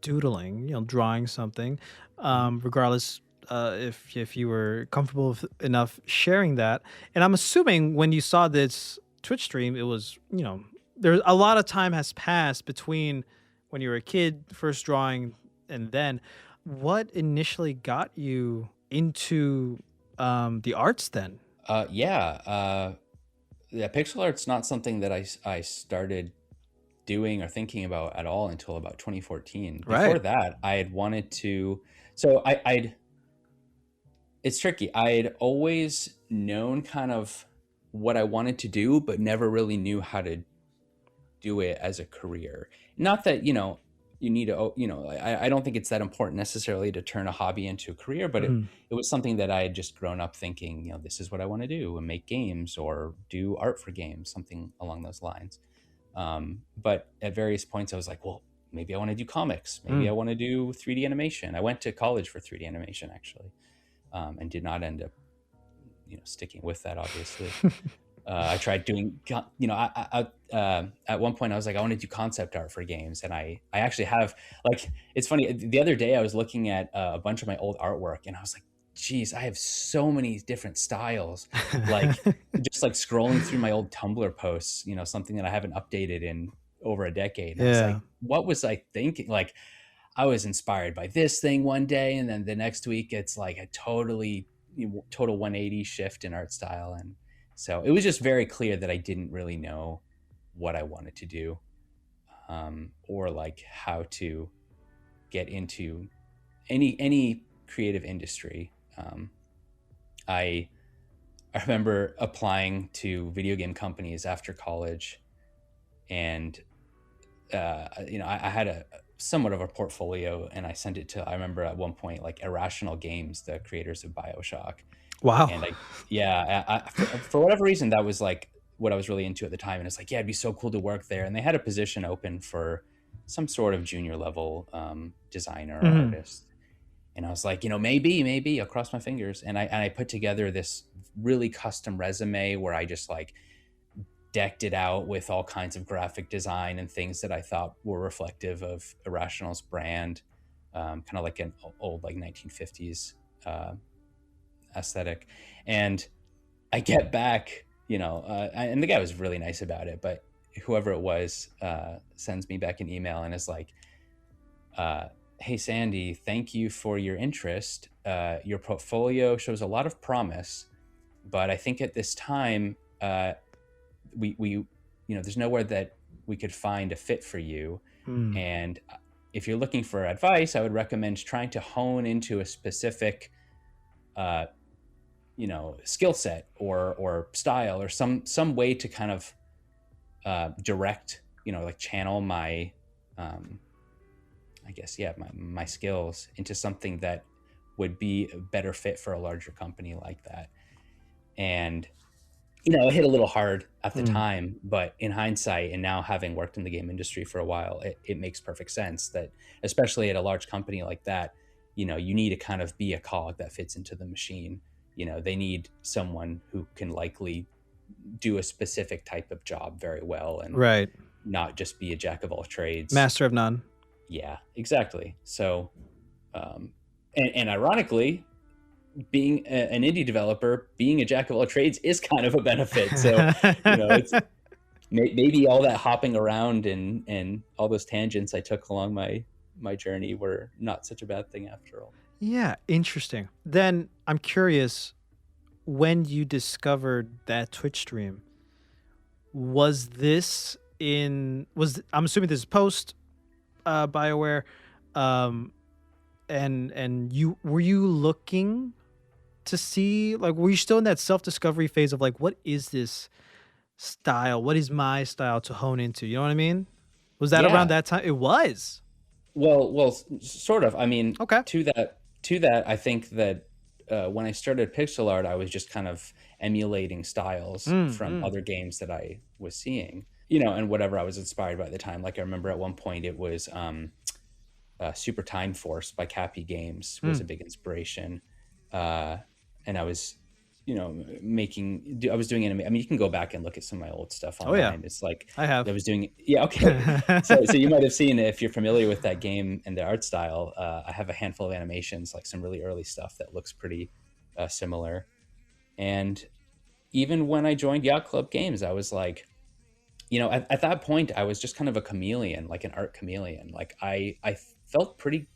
doodling, drawing something, regardless if you were comfortable enough sharing that. And I'm assuming when you saw this Twitch stream, it was, there's a lot of time has passed between when you were a kid first drawing and then. What initially got you into the arts then? Yeah, pixel art's not something that I started doing or thinking about at all until about 2014. Before Right. that, I had wanted to. So I'd. It's tricky. I had always known kind of what I wanted to do, but never really knew how to do it as a career. Not that you need to. I don't think it's that important necessarily to turn a hobby into a career, but it was something that I had just grown up thinking, this is what I want to do, and make games or do art for games, something along those lines. But at various points I was like, well, maybe I want to do comics. Maybe I want to do 3D animation. I went to college for 3D animation actually, and did not end up, sticking with that, obviously. I tried doing, at one point I was like, I want to do concept art for games. And I actually have, like, it's funny. The other day I was looking at a bunch of my old artwork and I was like, geez, I have so many different styles. Like just like scrolling through my old Tumblr posts, something that I haven't updated in over a decade. And I was like, what was I thinking? Like I was inspired by this thing one day, and then the next week it's like a total 180 shift in art style. And so it was just very clear that I didn't really know what I wanted to do, or like how to get into any creative industry. I remember applying to video game companies after college, and I had a somewhat of a portfolio, and I sent it to, I remember at one point, like Irrational Games, the creators of BioShock. Wow. And for whatever reason, that was like what I was really into at the time. And it's like, yeah, it'd be so cool to work there. And they had a position open for some sort of junior level designer or artist. And I was like, maybe I'll cross my fingers. And I put together this really custom resume where I just like decked it out with all kinds of graphic design and things that I thought were reflective of Irrational's brand, kind of like an old like 1950s aesthetic. And I get back, and the guy was really nice about it, but whoever it was sends me back an email and is like, hey Sandy, thank you for your interest. Your portfolio shows a lot of promise, but I think at this time we there's nowhere that we could find a fit for you. And if you're looking for advice, I would recommend trying to hone into a specific skill set or style or some way to kind of direct, like channel my my skills into something that would be a better fit for a larger company like that. And it hit a little hard at the time, but in hindsight, and now having worked in the game industry for a while, it makes perfect sense that, especially at a large company like that, you need to kind of be a cog that fits into the machine. They need someone who can likely do a specific type of job very well, and not just be a jack of all trades, master of none. Yeah, exactly. So, and ironically, being an indie developer, being a jack of all trades is kind of a benefit. So, it's maybe all that hopping around and all those tangents I took along my journey were not such a bad thing after all. Yeah, interesting. Then I'm curious, when you discovered that Twitch stream, I'm assuming this is post BioWare, and were you looking to see, like, were you still in that self-discovery phase of like, what is this style? What is my style to hone into? You know what I mean? Was that around that time? It was. Well, sort of. I mean, okay. To that, I think that when I started pixel art, I was just kind of emulating styles from other games that I was seeing, and whatever I was inspired by at the time. Like I remember at one point it was Super Time Force by Cappy Games was a big inspiration. And I was, I was doing anime. I mean, you can go back and look at some of my old stuff online. Oh, yeah. It's like, I have. I was doing, yeah, okay. so you might have seen, if you're familiar with that game and the art style, I have a handful of animations, like some really early stuff that looks pretty similar. And even when I joined Yacht Club Games, I was like, at that point, I was just kind of a chameleon, like an art chameleon. Like I felt pretty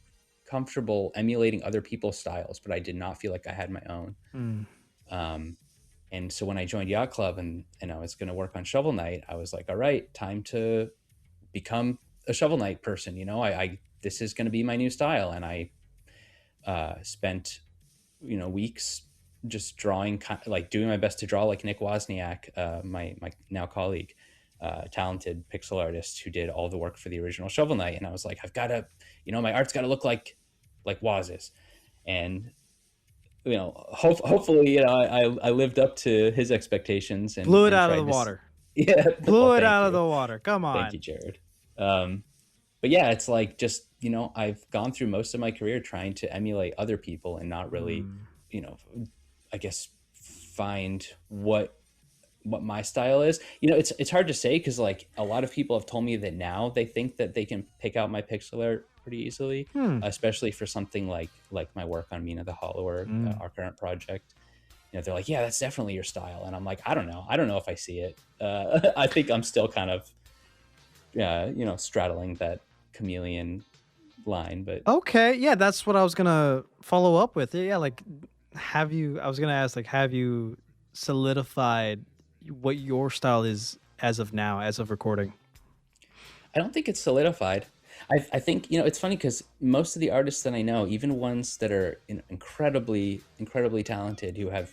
comfortable emulating other people's styles, but I did not feel like I had my own. And so when I joined Yacht Club and I was going to work on Shovel Knight, I was like, all right, time to become a Shovel Knight person. This is going to be my new style. And I spent, weeks just drawing, like doing my best to draw like Nick Wozniak, my now colleague, talented pixel artist who did all the work for the original Shovel Knight. And I was like, I've got to, my art's got to look like Woz's. And hopefully, I lived up to his expectations and blew it out of the water. Yeah. Well, Blew it thank out of you. the water. Come Thank on. you, Jared. But yeah, it's like just, I've gone through most of my career trying to emulate other people and not really, Mm. you know, I guess find what my style is. It's hard to say because like a lot of people have told me that now they think that they can pick out my pixel art pretty easily, Hmm. especially for something like my work on Mina the Hollower, Mm. our current project. They're like, yeah, that's definitely your style, and I'm like, I don't know if I see it. I think I'm still kind of straddling that chameleon line, but Okay, yeah, that's what I was gonna follow up with. Yeah, like, have you? I was gonna ask, like, have you solidified what your style is as of now, as of recording? I don't think it's solidified. I think it's funny because most of the artists that I know, even ones that are incredibly talented, who have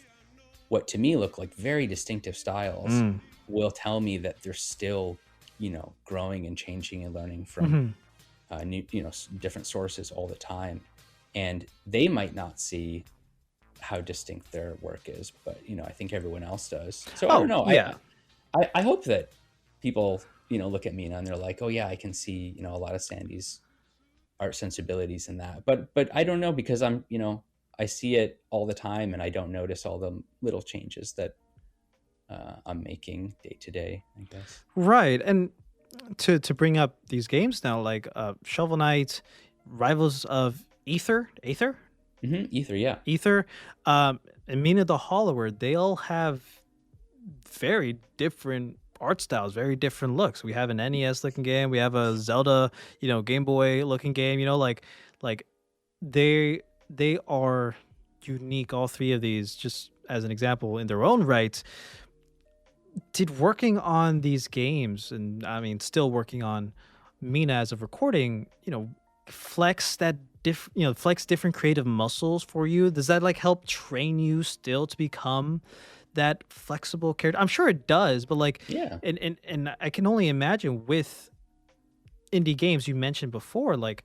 what to me look like very distinctive styles, Mm. will tell me that they're still growing and changing and learning from Hmm. new different sources all the time, and they might not see how distinct their work is, but I think everyone else does. So I don't Oh, know. I yeah. I hope that people look at me and they're like, oh yeah, I can see a lot of Sandy's art sensibilities in that. But I don't know because I see it all the time and I don't notice all the little changes that I'm making day to day, I guess. Right. And to bring up these games now, like Shovel Knight, Rivals of Aether, Ether, yeah. Ether, and Mina the Hollower, they all have very different art styles, very different looks. We have an NES looking game, we have a Zelda, Game Boy looking game, like they they are unique, all three of these, just as an example in their own right. Did working on these games, and I mean still working on Mina as of recording, flex that flex different creative muscles for you? Does that like help train you still to become that flexible character? I'm sure it does, but like, Yeah. and I can only imagine with indie games you mentioned before, like,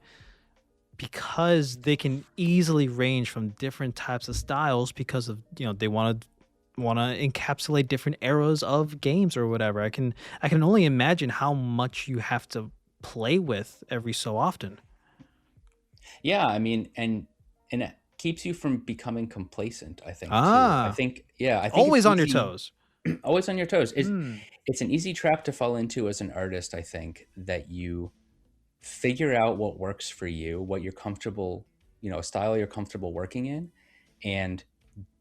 because they can easily range from different types of styles because of they want to encapsulate different eras of games or whatever. I can only imagine how much you have to play with every so often. Yeah, I mean, and it keeps you from becoming complacent, I think, too. I Ah, think, yeah, I think it's always on your easy, toes. always on your toes. Mm. It's an easy trap to fall into as an artist, I think, that you figure out what works for you, what you're comfortable, a style you're comfortable working in, and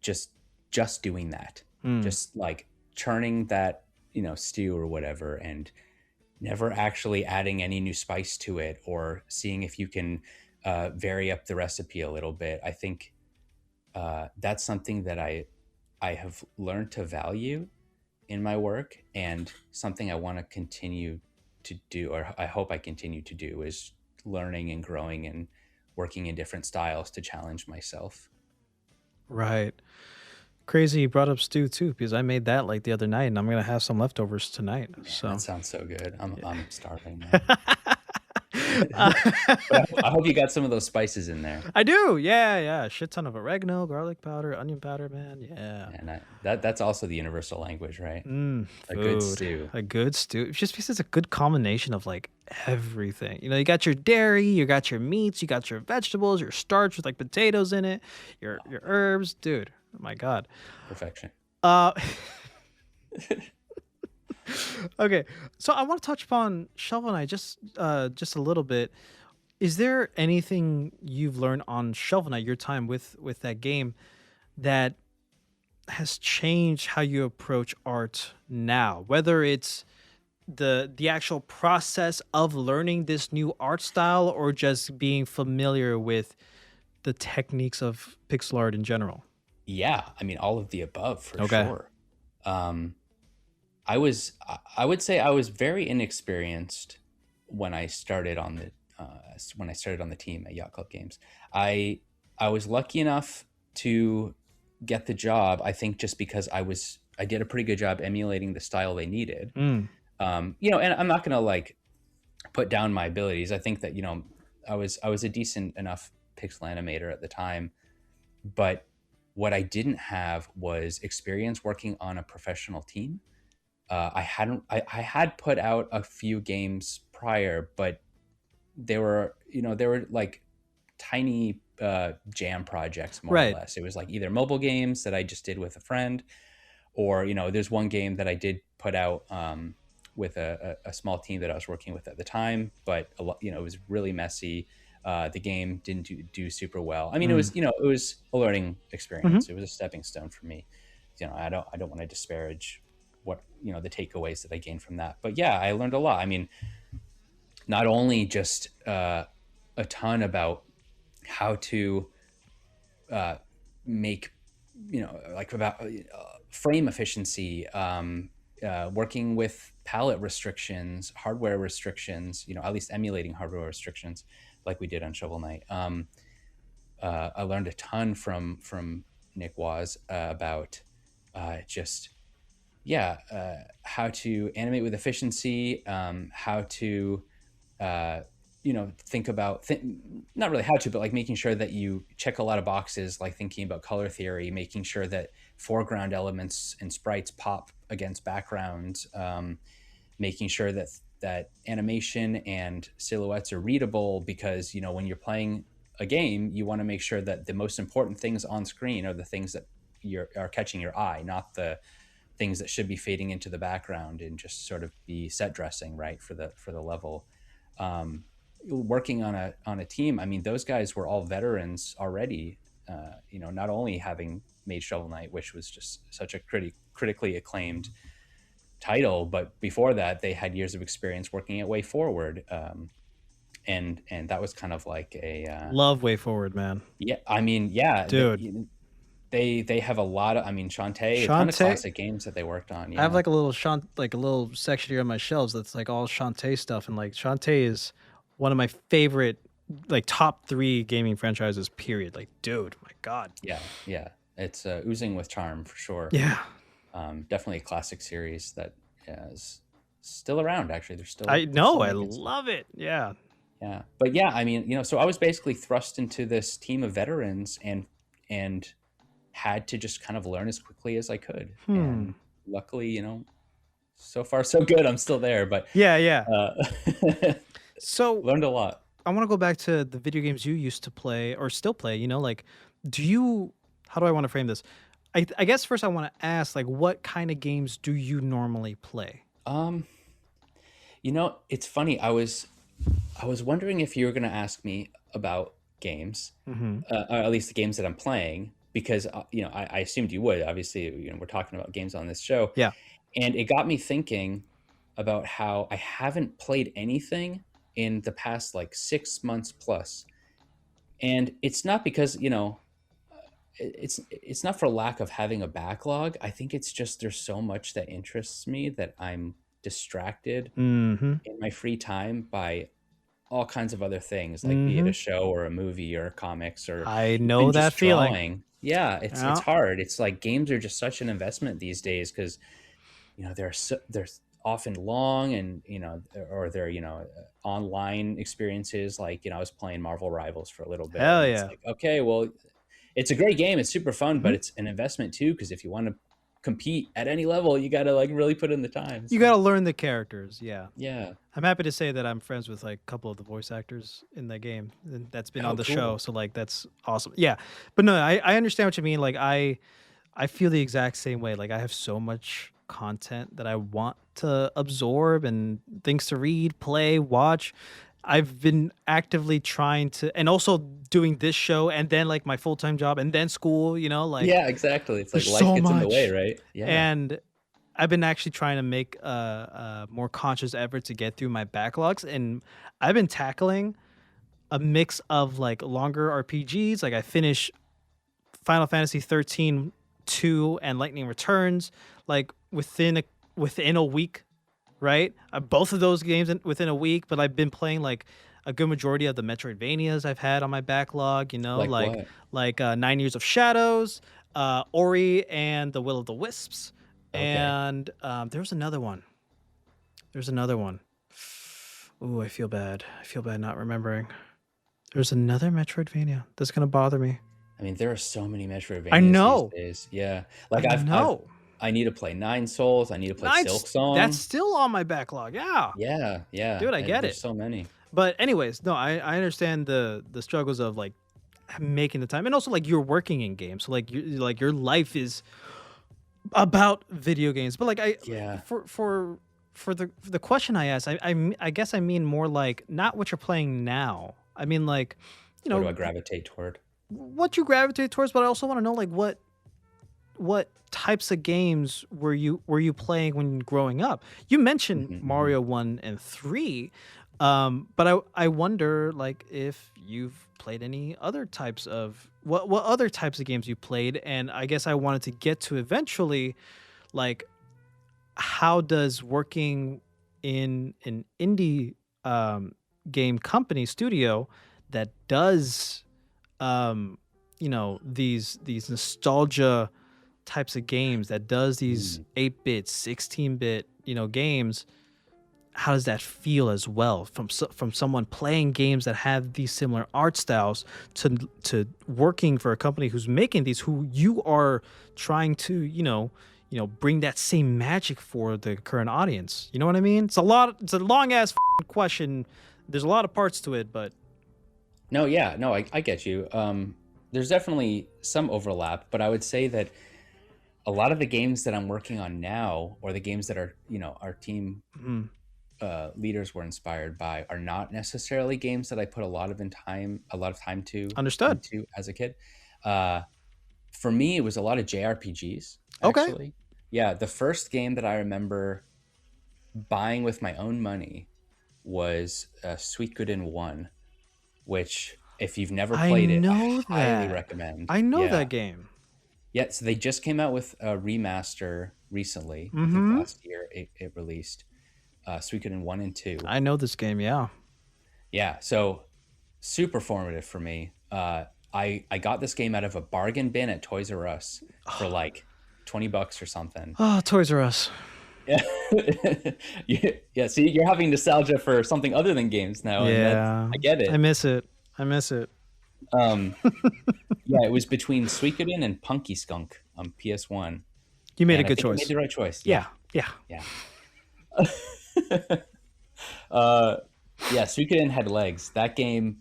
just just doing that. Mm. Just like churning that, stew or whatever, and never actually adding any new spice to it or seeing if you can vary up the recipe a little bit. I think that's something that I have learned to value in my work, and something I want to continue to do, or I hope I continue to do, is learning and growing and working in different styles to challenge myself. Right. Crazy you brought up stew too, because I made that like the other night, and I'm gonna have some leftovers tonight. Man, that So sounds so good. I'm starving now. yeah. Uh, But I hope you got some of those spices in there. I do. Yeah, yeah. A shit ton of oregano, garlic powder, onion powder, man. Yeah. And that's also the universal language, right? A good Food. stew. A good stew. Just because it's a good combination of like everything. You got your dairy, you got your meats, you got your vegetables, your starch with like potatoes in it, your herbs, dude. Oh my god. Perfection. Uh okay. So I want to touch upon Shovel Knight just a little bit. Is there anything you've learned on Shovel Knight, your time with that game, that has changed how you approach art now? Whether it's the actual process of learning this new art style or just being familiar with the techniques of pixel art in general. Yeah, I mean all of the above for Okay. sure. Um, I would say I was very inexperienced when I started on the team at Yacht Club Games. I was lucky enough to get the job. I think just because I did a pretty good job emulating the style they needed. Mm. And I'm not gonna like put down my abilities. I think that I was a decent enough pixel animator at the time, but what I didn't have was experience working on a professional team. I had put out a few games prior, but they were like tiny jam projects, more or Right. less. It was like either mobile games that I just did with a friend, or there's one game that I did put out with a small team that I was working with at the time, but it was really messy. The game didn't do super well. I mean, it was a learning Mm-hmm. experience. It was a stepping stone for me. I don't want to disparage what the takeaways that I gained from that, but yeah, I learned a lot. I mean, not only just a ton about how to make, like about frame efficiency, working with palette restrictions, hardware restrictions, at least emulating hardware restrictions like we did on Shovel Knight. I learned a ton from Nick Waz about just how to animate with efficiency, how to think about not really how to, but like making sure that you check a lot of boxes, like thinking about color theory, making sure that foreground elements and sprites pop against backgrounds, making sure that animation and silhouettes are readable, because when you're playing a game, you want to make sure that the most important things on screen are the things that are catching your eye, not the things that should be fading into the background and just sort of be set dressing, right, for the level. Working on a team, I mean, those guys were all veterans already, not only having made Shovel Knight, which was just such a critically acclaimed title, but before that they had years of experience working at Way Forward, and that was kind of like a Love Way Forward, man. yeah, I mean, yeah, Dude. they have a lot of, I mean, Shantae, a ton of classic games that they worked on. Yeah. I have like a little section here on my shelves that's like all Shantae stuff, and like Shantae is one of my favorite, like top 3 gaming franchises. Period. Like, dude, my God. Yeah, it's oozing with charm for sure. Yeah. Definitely a classic series that is still around. Actually, they're still. I know. I making stuff. love it. Yeah. Yeah, but yeah, I mean, so I was basically thrust into this team of veterans and had to just kind of learn as quickly as I could. And luckily, so far so good. I'm still there, but Yeah. So learned a lot. I want to go back to the video games you used to play or still play. Like, how do I want to frame this? I guess first I want to ask, like, what kind of games do you normally play? It's funny. I was wondering if you were going to ask me about games, or at least the games that I'm playing, because I assumed you would. Obviously, we're talking about games on this show. Yeah. And it got me thinking about how I haven't played anything in the past like 6 months plus. And it's not because, it's not for lack of having a backlog. I think it's just there's so much that interests me that I'm distracted in my free time by all kinds of other things, like be it a show or a movie or comics, or I know that feeling. drawing. Yeah, it's hard. It's like games are just such an investment these days, because they're often long, and or they're online experiences. Like I was playing Marvel Rivals for a little bit. Hell It's yeah. like, okay, well, it's a great game. It's super fun, but it's an investment too, because if you want to compete at any level, you got to like really put in the time. You got to learn the characters. Yeah. Yeah. I'm happy to say that I'm friends with like a couple of the voice actors in that game, and that's been on the cool. show. So like, that's awesome. Yeah. But no, I understand what you mean. Like I feel the exact same way. Like I have so much content that I want to absorb and things to read, play, watch. I've been actively trying to, and also doing this show, and then like my full-time job, and then school, like, yeah, exactly. It's like there's life so gets in the much. way, right? Yeah. And I've been actually trying to make a more conscious effort to get through my backlogs, and I've been tackling a mix of like longer RPGs. Like I finished Final Fantasy 13 2 and Lightning Returns like within a week, right? Both of those games within a week, but I've been playing like a good majority of the Metroidvanias I've had on my backlog, like 9 Years of Shadows, Ori and the Will of the Wisps. Okay. And there's another one. Ooh, I feel bad not remembering. There's another Metroidvania that's gonna bother me. I mean, there are so many Metroidvanias I know. these days. Yeah. Like I know. I need to play Nine Souls. I need to play Silk That's Song. still on my backlog. Yeah, Yeah. dude, I get There's it. so many. But anyways, no, I understand the struggles of like making the time, and also like you're working in games, so like your life is about video games. But like Yeah. for the question I asked, I guess I mean more like not what you're playing now. I mean like, you What do I know, gravitate toward? what you gravitate towards, but I also want to know like what types of games were you playing when growing up? You mentioned Mhm. Mario 1 and 3, but I wonder like if you've played any other types of what other types of games you played, and I guess I wanted to get to eventually like how does working in an indie um, game company studio that does these nostalgia types of games, that does these Mm. 8-bit 16-bit games, how does that feel as well from someone playing games that have these similar art styles to working for a company who's making these, who you are trying to bring that same magic for the current audience? You know what I mean? It's a long ass question. There's a lot of parts to it, but No, yeah, no, I get you. There's definitely some overlap, but I would say that a lot of the games that I'm working on now, or the games that our team mm, leaders were inspired by, are not necessarily games that I put a lot of time to understood. into as a kid. Uh, for me, it was a lot of JRPGs, Okay. actually. Yeah, the first game that I remember buying with my own money was Suikoden 1, which, if you've never I played it, I know highly that. recommend. I know Yeah. that game. Yeah, so they just came out with a remaster recently. I think Mm-hmm. last year it released Suikoden 1 and 2. I know this game, yeah. Yeah, so super formative for me. I got this game out of a bargain bin at Toys R Us for like $20 or something. Oh, Toys R Us. Yeah. Yeah, see, you're having nostalgia for something other than games now, and Yeah. I get I it. miss it. I miss it. Um, yeah, it was between Suikoden and Punky Skunk on PS1, You made a and I good think I made choice. the right choice. Yeah, Yeah. Yeah. yeah. uh, yeah, Suikoden had legs. That game,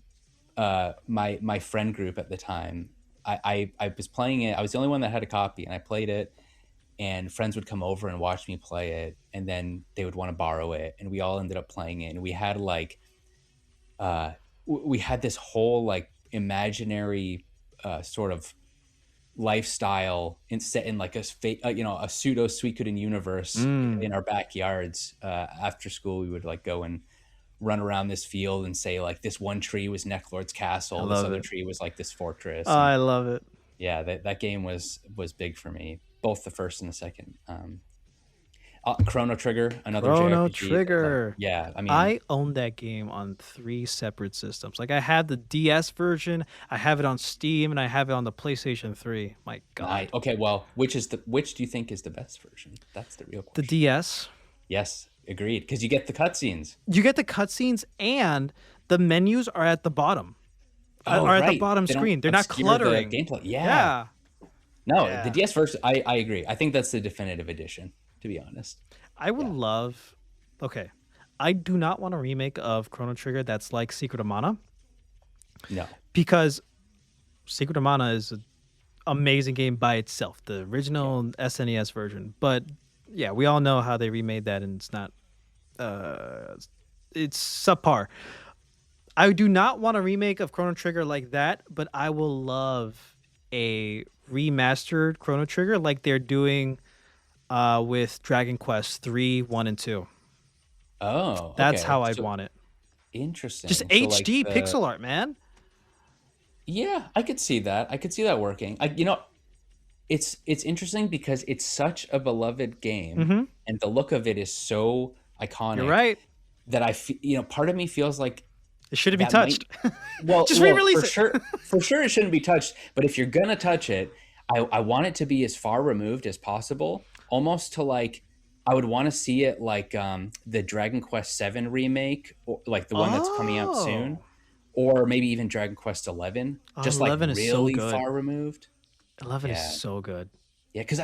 my friend group at the time, I was playing it. I was the only one that had a copy, and I played it. And friends would come over and watch me play it, and then they would want to borrow it, and we all ended up playing it. And we had like, we had this whole like imaginary sort of lifestyle set in like a pseudo Suikoden universe Mm. in our backyards. After school, we would like go and run around this field and say like this one tree was Necklord's I castle, this love other it. tree was like this Oh, fortress, and I love it. yeah, that game was big for me, both the first and the second. Chrono Trigger, another Chrono JRPG. Trigger. Yeah, I mean, I own that game on 3 separate systems. Like I had the DS version, I have it on Steam, and I have it on the PlayStation 3. My God. okay. Well, which do you think is the best version? That's the real The question. DS. Yes, agreed. Because you get the cutscenes. You get the cutscenes and the menus are at the bottom. Oh, Are at the right. bottom They don't screen. They're not obscure the cluttering. gameplay. Yeah. Yeah. No, the Yeah. DS version. I agree. I think that's the definitive edition. To be honest. I would Yeah. love. Okay. I do not want a remake of Chrono Trigger that's like Secret of Mana, No. because Secret of Mana is an amazing game by itself, the Yeah. original SNES version. But yeah, we all know how they remade that, and it's not. It's subpar. I do not want a remake of Chrono Trigger like that, but I will love a remastered Chrono Trigger like they're doing with Dragon Quest 3, 1, and 2. Oh, That's okay. how I'd So want it. interesting. Just So like HD the pixel art, man. yeah, I could see that. I could see that working. It's interesting because it's such a beloved game, Mm-hmm. and the look of it is so You're iconic right. that part of me feels like It shouldn't be that might touched. Just well re-release for it. sure for sure it shouldn't be touched. But if you're gonna touch it, I want it to be as far removed as possible, almost to like I would want to see it like the Dragon Quest 7 remake, or like the one that's coming out soon, Oh, or maybe even Dragon Quest 11, just like 11 is so really good. far removed. 11 is Yeah. so good. Yeah, because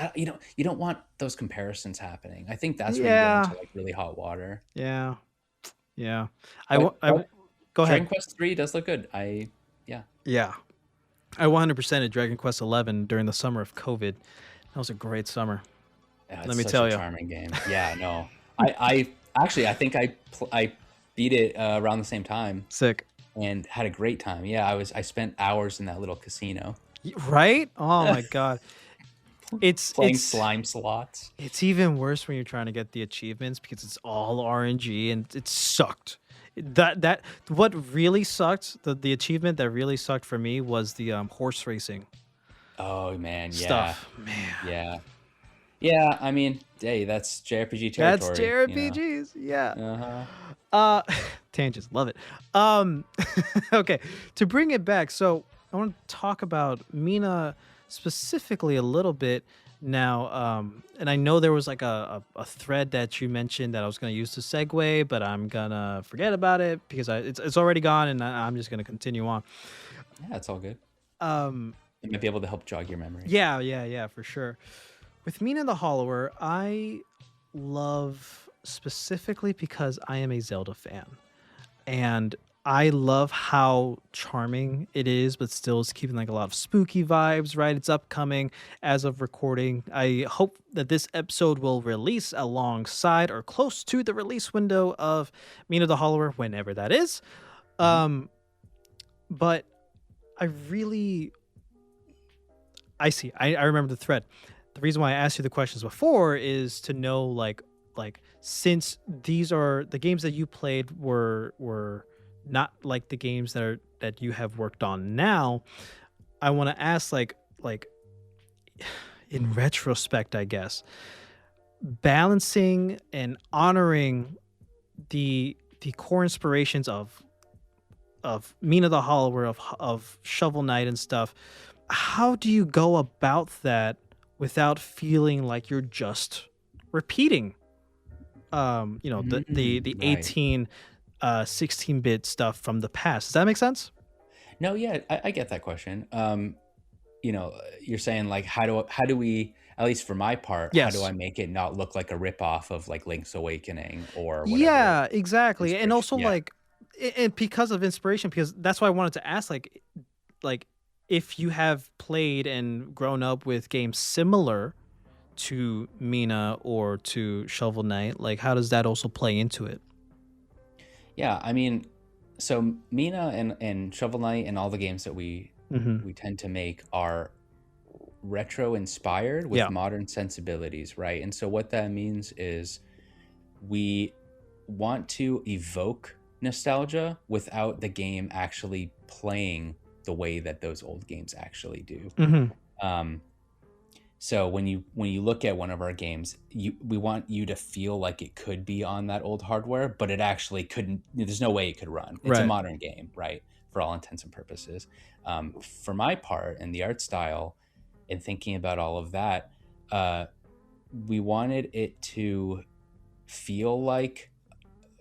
you don't want those comparisons happening. I think that's where you get Yeah, into like really hot water. yeah, yeah. I But go ahead. Dragon Quest 3 does look good. Yeah. Yeah, I 100%ed Dragon Quest 11 during the summer of COVID. That was a great summer. Yeah, Let it's me such a tell you. charming game. Yeah, no. I actually I think I beat it around the same time Sick. and had a great time. Yeah, I spent hours in that little casino Right? Oh my god. It's playing it's slime slots. it's even worse when you're trying to get the achievements because it's all RNG and it sucked. That what really sucked, the achievement that really sucked for me was the horse racing Oh man, yeah. stuff. Man. Yeah. Yeah, I mean, hey, that's JRPG That's territory, you know. JRPGs. Yeah. Uh-huh. Uh tangents, love it. Um okay, to bring it back. So, I want to talk about Mina specifically a little bit now. And I know there was like a thread that you mentioned that I was going to use to segue, but I'm gonna forget about it because it's already gone, and I'm just gonna continue on. Yeah, it's all good. Um, I might be able to help jog your memory. yeah, for sure. With Mina the Hollower, I love specifically because I am a Zelda fan. And I love how charming it is, but still it's keeping like a lot of spooky vibes, right? It's upcoming as of recording. I hope that this episode will release alongside or close to the release window of Mina the Hollower, whenever that is. Mhm. Um, but I really, I see. I remember the thread. The reason why I asked you the questions before is to know like since these are the games that you played were not like the games that you have worked on now. I want to ask like in retrospect, I guess, balancing and honoring the core inspirations of Mina the Hollower, of Shovel Knight and stuff. How do you go about that without feeling like you're just repeating the Right. 18 16-bit stuff from the past? Does that make sense? No, yeah, I get that question. You're saying like how do we, at least for my part, how do I Yes. make it not look like a ripoff of like Link's Awakening or whatever Yeah, exactly. And inspiration? also Yeah. like and because of inspiration, because that's why I wanted to ask like if you have played and grown up with games similar to Mina or to Shovel Knight, like how does that also play into it? Yeah, I mean, so Mina and Shovel Knight and all the games that Hmm. we tend to make are retro inspired with Yeah. modern sensibilities, right? And so what that means is we want to evoke nostalgia without the game actually playing the way that those old games actually do. Hmm. Um, so when you look at one of our games, we want you to feel like it could be on that old hardware, but it actually couldn't. There's no way it could run. It's a Right. modern game, right? For all intents and purposes. For my part, in the art style, and thinking about all of that, uh, we wanted it to feel like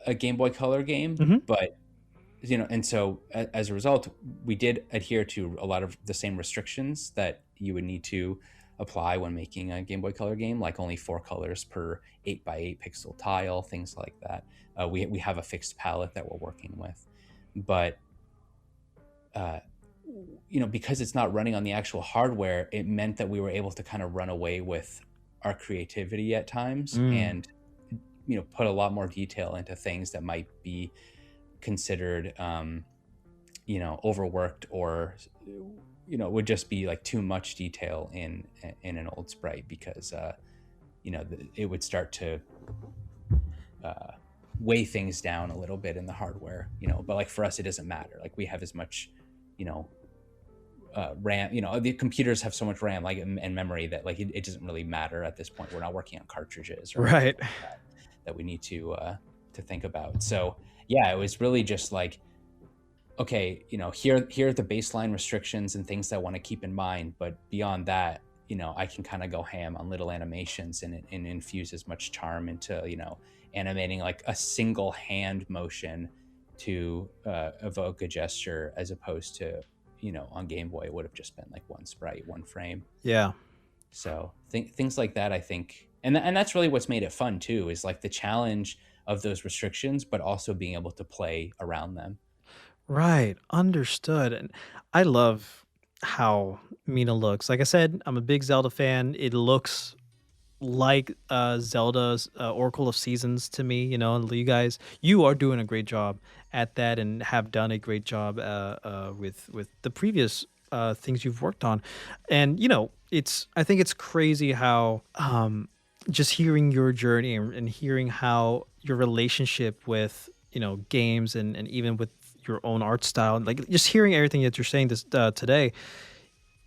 a Game Boy Color game, Hmm. but and so as a result, we did adhere to a lot of the same restrictions that you would need to apply when making a Game Boy Color game, like only 4 colors per 8 by 8 pixel tile, things like that. We have a fixed palette that we're working with, but uh, because it's not running on the actual hardware, it meant that we were able to kind of run away with our creativity at times Mm. and put a lot more detail into things that might be considered overworked or would just be like too much detail in an old sprite because it would start to uh, weigh things down a little bit in the hardware, but like for us it doesn't matter. Like we have as much you know RAM, the computers have so much RAM like and memory that like it doesn't really matter at this point. We're not working on cartridges or anything Right. like that we need to think about. So yeah, it was really just like, okay, here are the baseline restrictions and things that I want to keep in mind, but beyond that, I can kind of go ham on little animations and infuse as much charm into animating like a single hand motion to evoke a gesture, as opposed to on Game Boy it would have just been like one sprite, one frame. Yeah. So things like that, I think, and that's really what's made it fun too, is like the challenge of those restrictions, but also being able to play around them. Right, understood. And I love how Mina looks. Like I said, I'm a big Zelda fan. It looks like Zelda's Oracle of Seasons to me, and you are doing a great job at that and have done a great job with the previous things you've worked on. And I think it's crazy how just hearing your journey and hearing how your relationship with games and even with your own art style, and like just hearing everything that you're saying this today,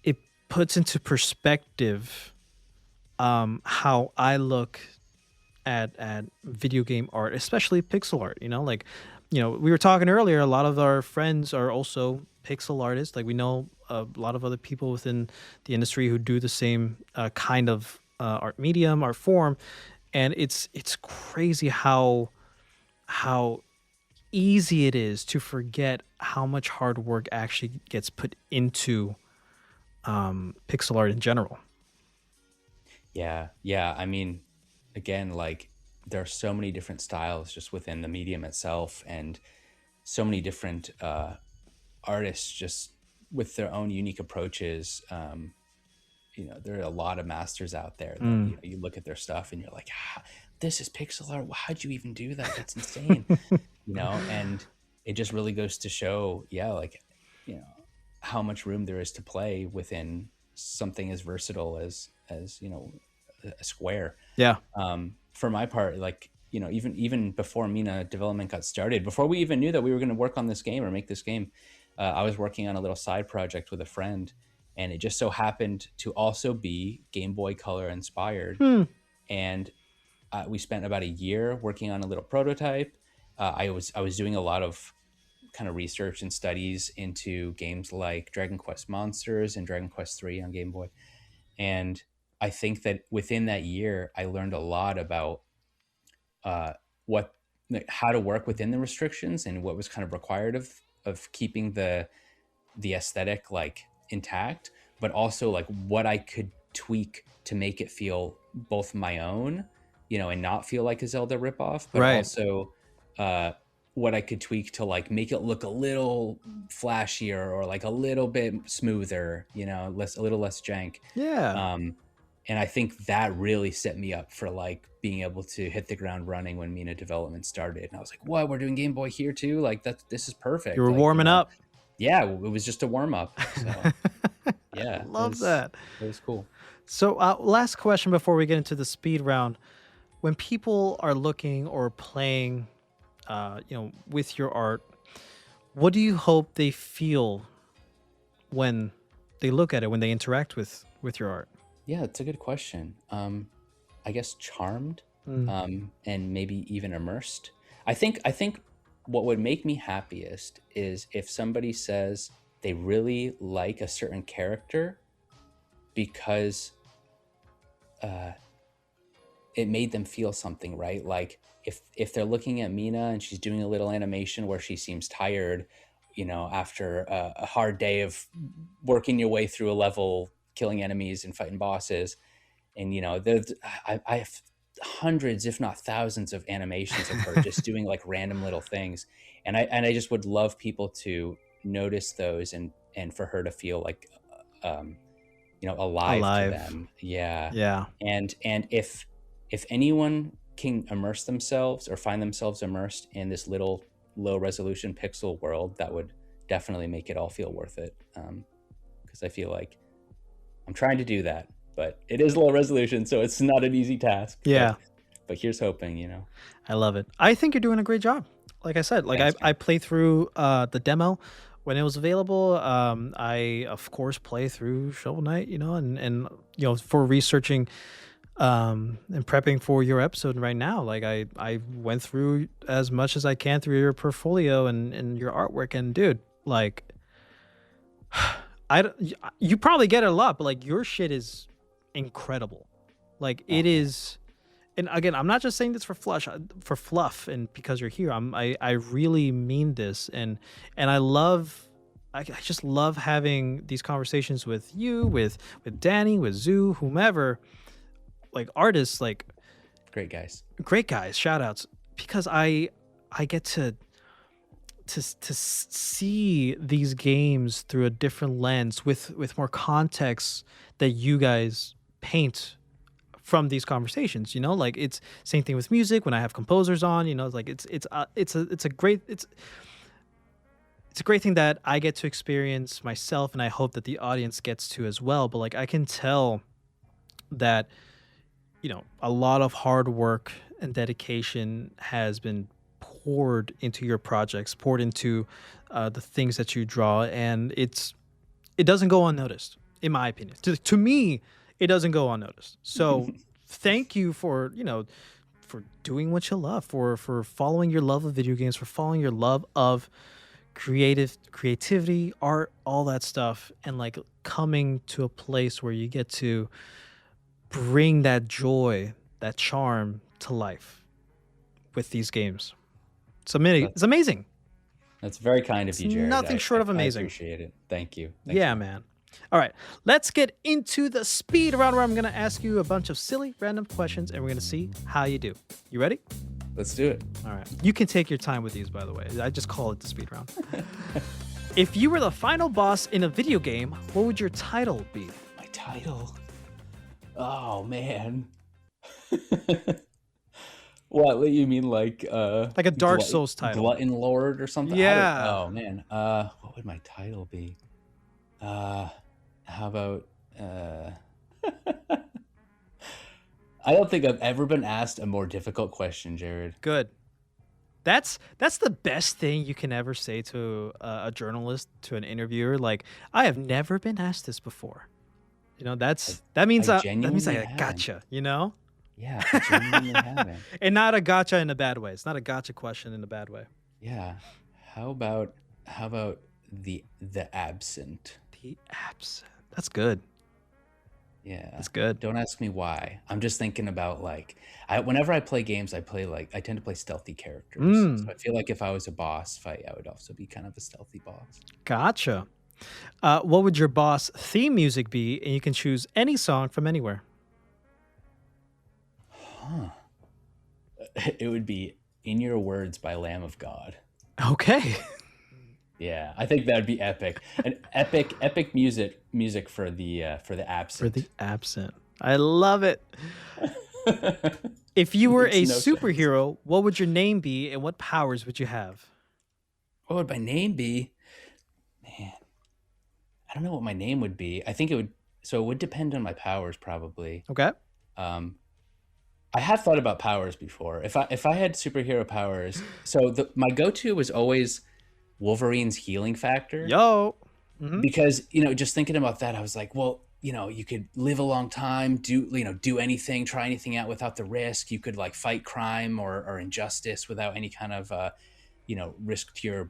it puts into perspective how I look at video game art, especially pixel art. We were talking earlier. A lot of our friends are also pixel artists. Like we know a lot of other people within the industry who do the same kind of art medium, art form, and it's crazy how easy it is to forget how much hard work actually gets put into pixel art in general. Yeah. I mean, again, like there are so many different styles just within the medium itself, and so many different artists just with their own unique approaches. There are a lot of masters out there that you look at their stuff and you're like, this is pixel art. How'd you even do that? That's insane. And it just really goes to show, like, how much room there is to play within something as versatile as a square. Yeah. For my part, like, even before Mina development got started, before we even knew that we were going to work on this game or make this game, I was working on a little side project with a friend, and it just so happened to also be Game Boy Color inspired. And we spent about a year working on a little prototype. I was doing a lot of kind of research and studies into games like Dragon Quest Monsters and Dragon Quest 3 on Game Boy. And I think that within that year, I learned a lot about how to work within the restrictions and what was kind of required of keeping the aesthetic like intact, but also like what I could tweak to make it feel both my own, and not feel like a Zelda ripoff, but Right. also what I could tweak to like make it look a little flashier or like a little bit smoother, a little less jank. Yeah. And I think that really set me up for like being able to hit the ground running when Mina development started. And I was like, what, we're doing Game Boy here too? Like this is perfect. You were like, warming up. Yeah, it was just a warm up. So yeah, Love that. It was cool. So last question before we get into the speed round. When people are looking or playing, with your art, what do you hope they feel when they look at it, when they interact with your art? Yeah, it's a good question. I guess charmed, and maybe even immersed. I think what would make me happiest is if somebody says they really like a certain character because it made them feel something, right? Like if they're looking at Mina and she's doing a little animation where she seems tired, after a hard day of working your way through a level, killing enemies and fighting bosses. And, I have hundreds, if not thousands of animations of her just doing like random little things. And I just would love people to notice those and for her to feel like, alive to them. Yeah. Yeah. And if anyone can immerse themselves or find themselves immersed in this little low resolution pixel world, that would definitely make it all feel worth it. Because I feel like I'm trying to do that, but it is low resolution, so it's not an easy task. Yeah. But here's hoping, I love it. I think you're doing a great job. Like I said, like Thanks, I played through the demo when it was available. I of course play through Shovel Knight, and for researching and prepping for your episode right now. Like I went through as much as I can through your portfolio and your artwork, and dude, like you probably get it a lot, but like your shit is incredible. Like it is. And again, I'm not just saying this for fluff and because you're here. I really mean this, and I love I just love having these conversations with you, with Danny, with Zoo, whomever, like artists, like Great guys. great guys, shout outs, because I get to see these games through a different lens with more context that you guys paint from these conversations, you know, like it's same thing with music when I have composers on, you know, it's like it's a great it's a great thing that I get to experience myself, and I hope that the audience gets to as well. But like I can tell that, you know, a lot of hard work and dedication has been poured into your projects, poured into the things that you draw, and it doesn't go unnoticed, in my opinion. To me, it doesn't go unnoticed. So thank you for, you know, for doing what you love, for following your love of video games, for following your love of creativity, art, all that stuff, and like coming to a place where you get to bring that joy, that charm to life with these games. It's amazing. That's very kind of you, Jared. Nothing short of amazing. I appreciate it. Thank you. Thanks, Yeah, man. All right, let's get into the speed round where I'm going to ask you a bunch of silly, random questions, and we're going to see how you do. You ready? Let's do it. All right. You can take your time with these, by the way. I just call it the speed round. If you were the final boss in a video game, what would your title be? My title? Oh, man. What you mean, like a Dark Souls title? Glutton Lord or something? Yeah. Oh, man. What would my title be? How about I don't think I've ever been asked a more difficult question, Jared. Good. That's the best thing you can ever say to a journalist, to an interviewer. Like, I have never been asked this before. You know, that means I gotcha. You know? Yeah, I genuinely haven't. And not a gotcha in a bad way. It's not a gotcha question in a bad way. Yeah. How about the absent? The absent. That's good. Yeah, that's good. Don't ask me why. I'm just thinking about like, whenever I play games, I tend to play stealthy characters. So I feel like if I was a boss fight, I would also be kind of a stealthy boss. Gotcha. What would your boss theme music be? And you can choose any song from anywhere. Huh. It would be "In Your Words" by Lamb of God. Okay. Yeah, I think that would be epic. An epic music for the absent. For the absent. I love it. If you were a superhero, what would your name be and what powers would you have? What would my name be? Man, I don't know what my name would be. I think it would depend on my powers probably. Okay. I have thought about powers before. If I had superhero powers, so my go-to was always Wolverine's healing factor. Yo. Mm-hmm. Because, you know, just thinking about that, I was like, well, you know, you could live a long time, do anything, try anything out without the risk. You could like fight crime or injustice without any kind of, risk to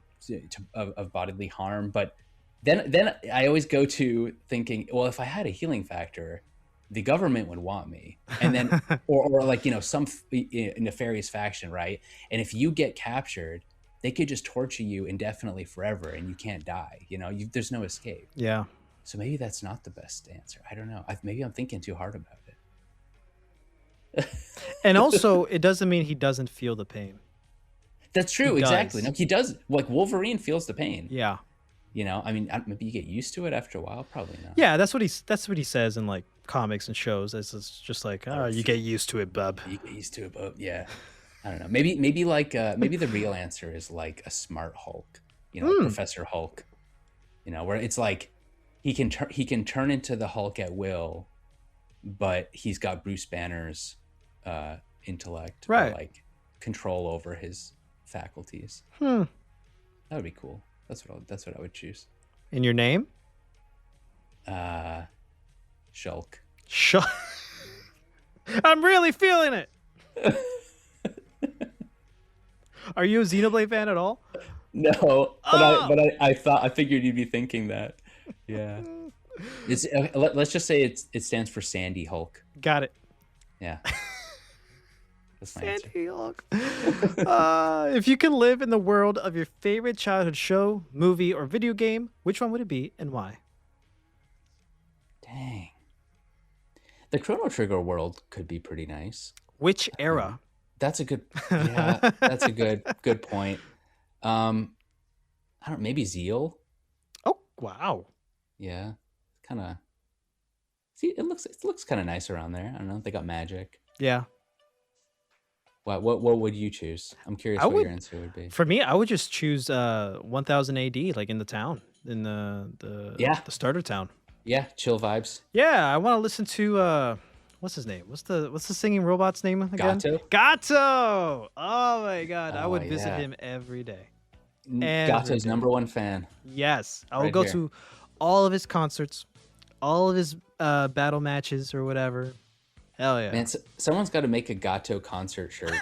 of bodily harm. But then I always go to thinking, well, if I had a healing factor, the government would want me, and then or like, you know, some nefarious faction, right? And if you get captured, they could just torture you indefinitely forever and you can't die. You know, there's no escape. Yeah. So maybe that's not the best answer. I don't know. Maybe I'm thinking too hard about it. And also, it doesn't mean he doesn't feel the pain. That's true. Exactly. No, he does. Like Wolverine feels the pain. Yeah. You know, I mean, maybe you get used to it after a while. Probably not. Yeah, that's what he says in like comics and shows. It's just like, you get used to it, bub. You get used to it, bub. Yeah. I don't know. Maybe like maybe the real answer is like a smart Hulk, you know, Professor Hulk, you know, where it's like he can turn into the Hulk at will, but he's got Bruce Banner's intellect, right? Or like control over his faculties. That would be cool. That's what I would choose. In your name? Shulk. Shulk. I'm really feeling it. Are you a Xenoblade fan at all? No, but I figured you'd be thinking that. Yeah. Let's just say it stands for Sandy Hulk. Got it. Yeah. That's my answer. Sandy Hook. If you can live in the world of your favorite childhood show, movie, or video game, which one would it be and why? Dang. The Chrono Trigger world could be pretty nice. Which era? That's a good, yeah, that's a good point. I don't, maybe Zeal. Oh, wow. Yeah, kind of. See, it looks kind of nice around there. I don't know. They got magic. Yeah. What would you choose? I'm curious what your answer would be. For me, I would just choose 1000 AD, like in the town, in the starter town. Yeah, chill vibes. Yeah, I want to listen to what's his name? What's the singing robot's name again? Gato. Oh my god, I would visit him every day. Gato's #1 fan. Yes, I will go to all of his concerts, all of his battle matches or whatever. Hell yeah. Man, someone's got to make a Gato concert shirt.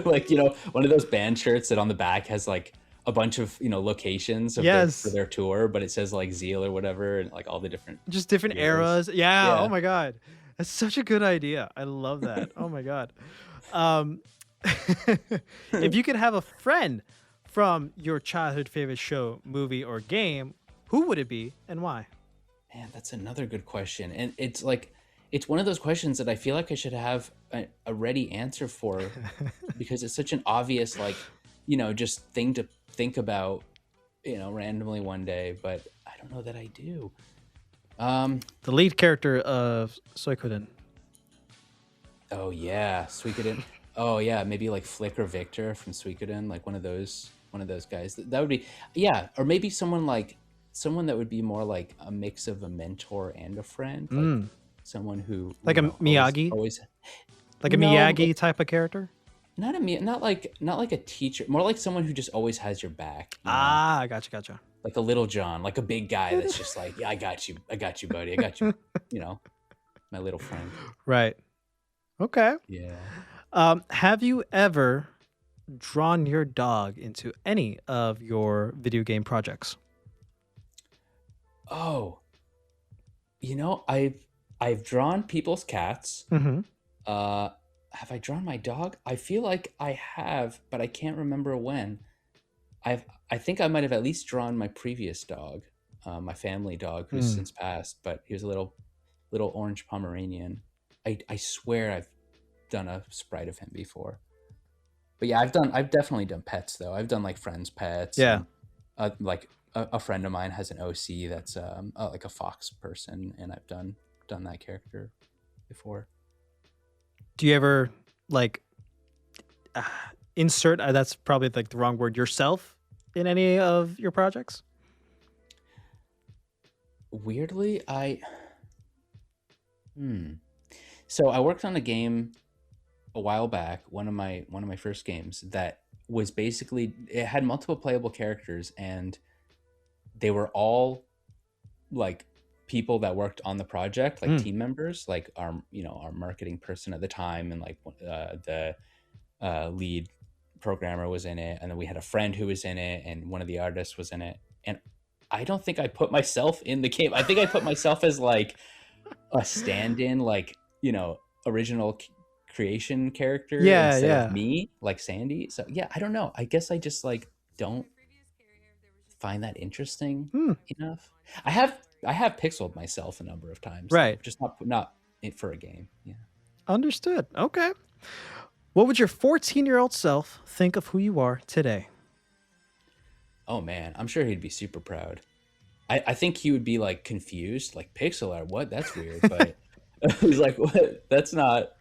Like, one of those band shirts that on the back has like a bunch of, locations for their tour, but it says like Zeal or whatever, and like all the different eras. Yeah. Oh my god. That's such a good idea. I love that. Oh my god. If you could have a friend from your childhood favorite show, movie, or game, who would it be and why? Man, that's another good question. And it's like, it's one of those questions that I feel like I should have a ready answer for because it's such an obvious, like, just thing to think about, randomly one day, but I don't know that I do. The lead character of Suikoden. Oh yeah, Suikoden. Oh yeah, maybe like Flick or Victor from Suikoden, like one of those guys. That would be, yeah, or maybe someone that would be more like a mix of a mentor and a friend, like someone who like a Miyagi, always like a Miyagi type of character. Not like a teacher, more like someone who just always has your back. Gotcha. Like a little John, like a big guy that's just like, yeah, I got you, buddy, I got you. My little friend. Right. Okay. Yeah. Have you ever drawn your dog into any of your video game projects? Oh, I've drawn people's cats. Mm-hmm. Have I drawn my dog? I feel like I have, but I can't remember when. I think I might have at least drawn my previous dog, my family dog, who's since passed, but he was a little orange Pomeranian. I swear I've done a sprite of him before. But yeah, I've definitely done pets though. I've done like friends' pets. Yeah. And, like a friend of mine has an OC that's like a fox person, and I've done that character before. Do you ever like insert? That's probably like the wrong word. Yourself in any of your projects? Weirdly, So I worked on a game a while back, one of my first games that was basically, it had multiple playable characters, and they were all like people that worked on the project, like team members, like our marketing person at the time, and like the lead programmer was in it, and then we had a friend who was in it, and one of the artists was in it. And I don't think I put myself in the game. I think I put myself as like a stand-in, like, original creation character instead of me, like Sandy. So yeah, I don't know. I guess I just like don't find that interesting enough. I have pixeled myself a number of times, right? Just not for a game. Yeah. Understood. Okay. What would your 14-year-old self think of who you are today? Oh man, I'm sure he'd be super proud. I think he would be like confused, like pixel art, what? That's weird. But he's like, what? That's not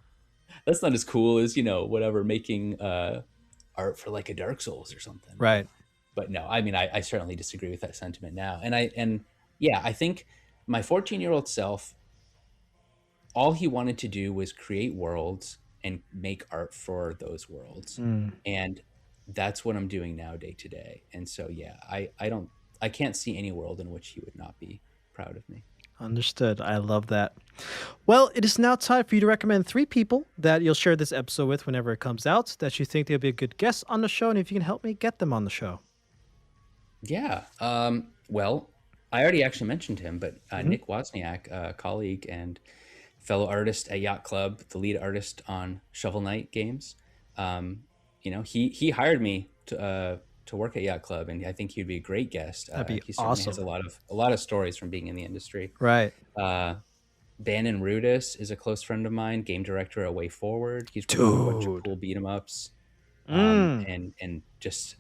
as cool as, whatever, making art for like a Dark Souls or something. Right. But no, I mean, I certainly disagree with that sentiment now. And yeah, I think my 14-year-old self, all he wanted to do was create worlds and make art for those worlds. And that's what I'm doing now day to day. And so, yeah, I can't see any world in which he would not be proud of me. Understood. I love that. Well, it is now time for you to recommend 3 people that you'll share this episode with whenever it comes out, that you think they'll be a good guest on the show, and if you can help me get them on the show. Yeah. Well, I already actually mentioned him, but Nick Wozniak, a colleague and fellow artist at Yacht Club, the lead artist on Shovel Knight games. He hired me to work at Yacht Club, and I think he'd be a great guest. That'd be he certainly awesome. has a lot of stories from being in the industry. Right. Bannon Rudis is a close friend of mine, game director at Way Forward. He's worked on a bunch of cool beat 'em ups, and just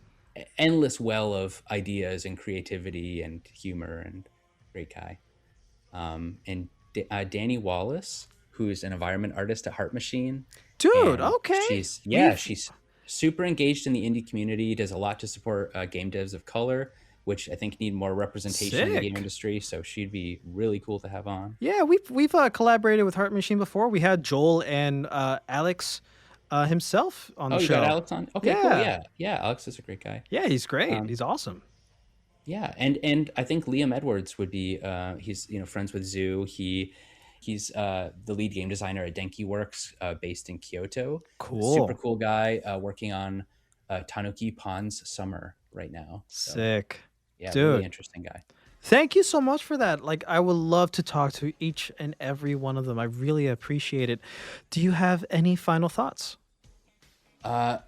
endless well of ideas and creativity and humor, and great guy. And Danny Wallace, who's an environment artist at Heart Machine. Dude, And okay. she's super engaged in the indie community, does a lot to support game devs of color, which I think need more representation in the game Sick. industry. So she'd be really cool to have on. Yeah, we've collaborated with Heart Machine before. We had Joel and Alex himself on the Oh, you show. got Alex on? Okay, Yeah. cool. Yeah, Alex is a great guy. Yeah, he's great. He's awesome. Yeah, and I think Liam Edwards would be. He's friends with Zoo. He's the lead game designer at Denki Works, based in Kyoto. Cool. Super cool guy, working on Tanuki Pond's Summer right now. So, Sick. yeah, Dude. really interesting guy. Thank you so much for that. Like, I would love to talk to each and every one of them. I really appreciate it. Do you have any final thoughts? Not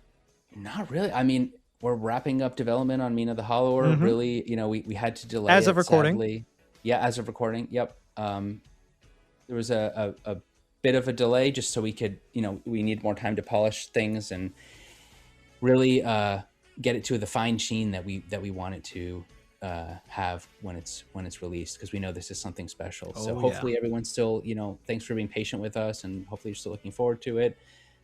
really. I mean, we're wrapping up development on Mina the Hollower. Really, we had to delay As it, of recording. sadly. Yeah, as of recording. Yep. There was a bit of a delay just so we could, we need more time to polish things and really get it to the fine sheen that we want it to have when it's released, because we know this is something special. So hopefully everyone's still, thanks for being patient with us, and hopefully you're still looking forward to it.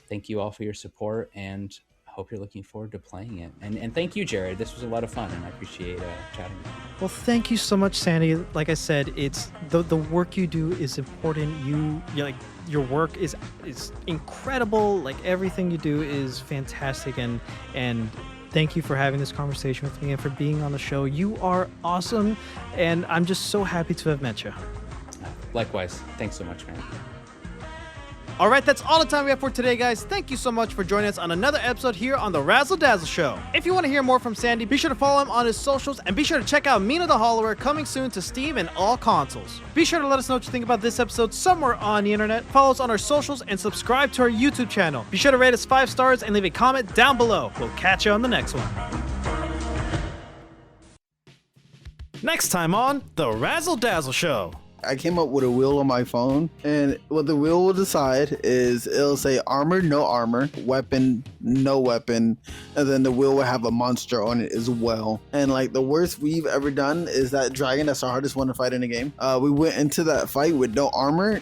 Thank you all for your support, and I hope you're looking forward to playing it. And thank you, Jared. This was a lot of fun, and I appreciate chatting with you. Well, thank you so much, Sandy. Like I said, it's the work you do is important. Your work is incredible. Like, everything you do is fantastic, and thank you for having this conversation with me and for being on the show. You are awesome, and I'm just so happy to have met you. Likewise. Thanks so much, man. All right, that's all the time we have for today, guys. Thank you so much for joining us on another episode here on the Razzle Dazzle Show. If you want to hear more from Sandy, be sure to follow him on his socials, and be sure to check out Mina the Hollower, coming soon to Steam and all consoles. Be sure to let us know what you think about this episode somewhere on the internet. Follow us on our socials and subscribe to our YouTube channel. Be sure to rate us 5 stars and leave a comment down below. We'll catch you on the next one. Next time on the Razzle Dazzle Show. I came up with a wheel on my phone, and what the wheel will decide is it'll say armor, no armor, weapon, no weapon, and then the wheel will have a monster on it as well. And like, the worst we've ever done is that dragon. That's our hardest one to fight in the game. We went into that fight with no armor,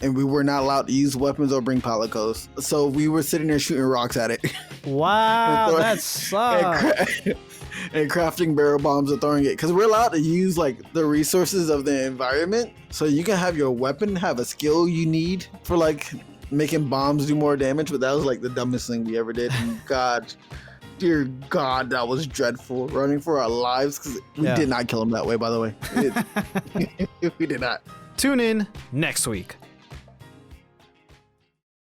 and we were not allowed to use weapons or bring palicos. So we were sitting there shooting rocks at it. Wow, that sucks. And crafting barrel bombs and throwing it, because we're allowed to use like the resources of the environment. So you can have your weapon have a skill you need for like making bombs do more damage, but that was like the dumbest thing we ever did. And God, dear God, that was dreadful. Running for our lives, because we did not kill him that way, by the way. We did not. Tune in next week.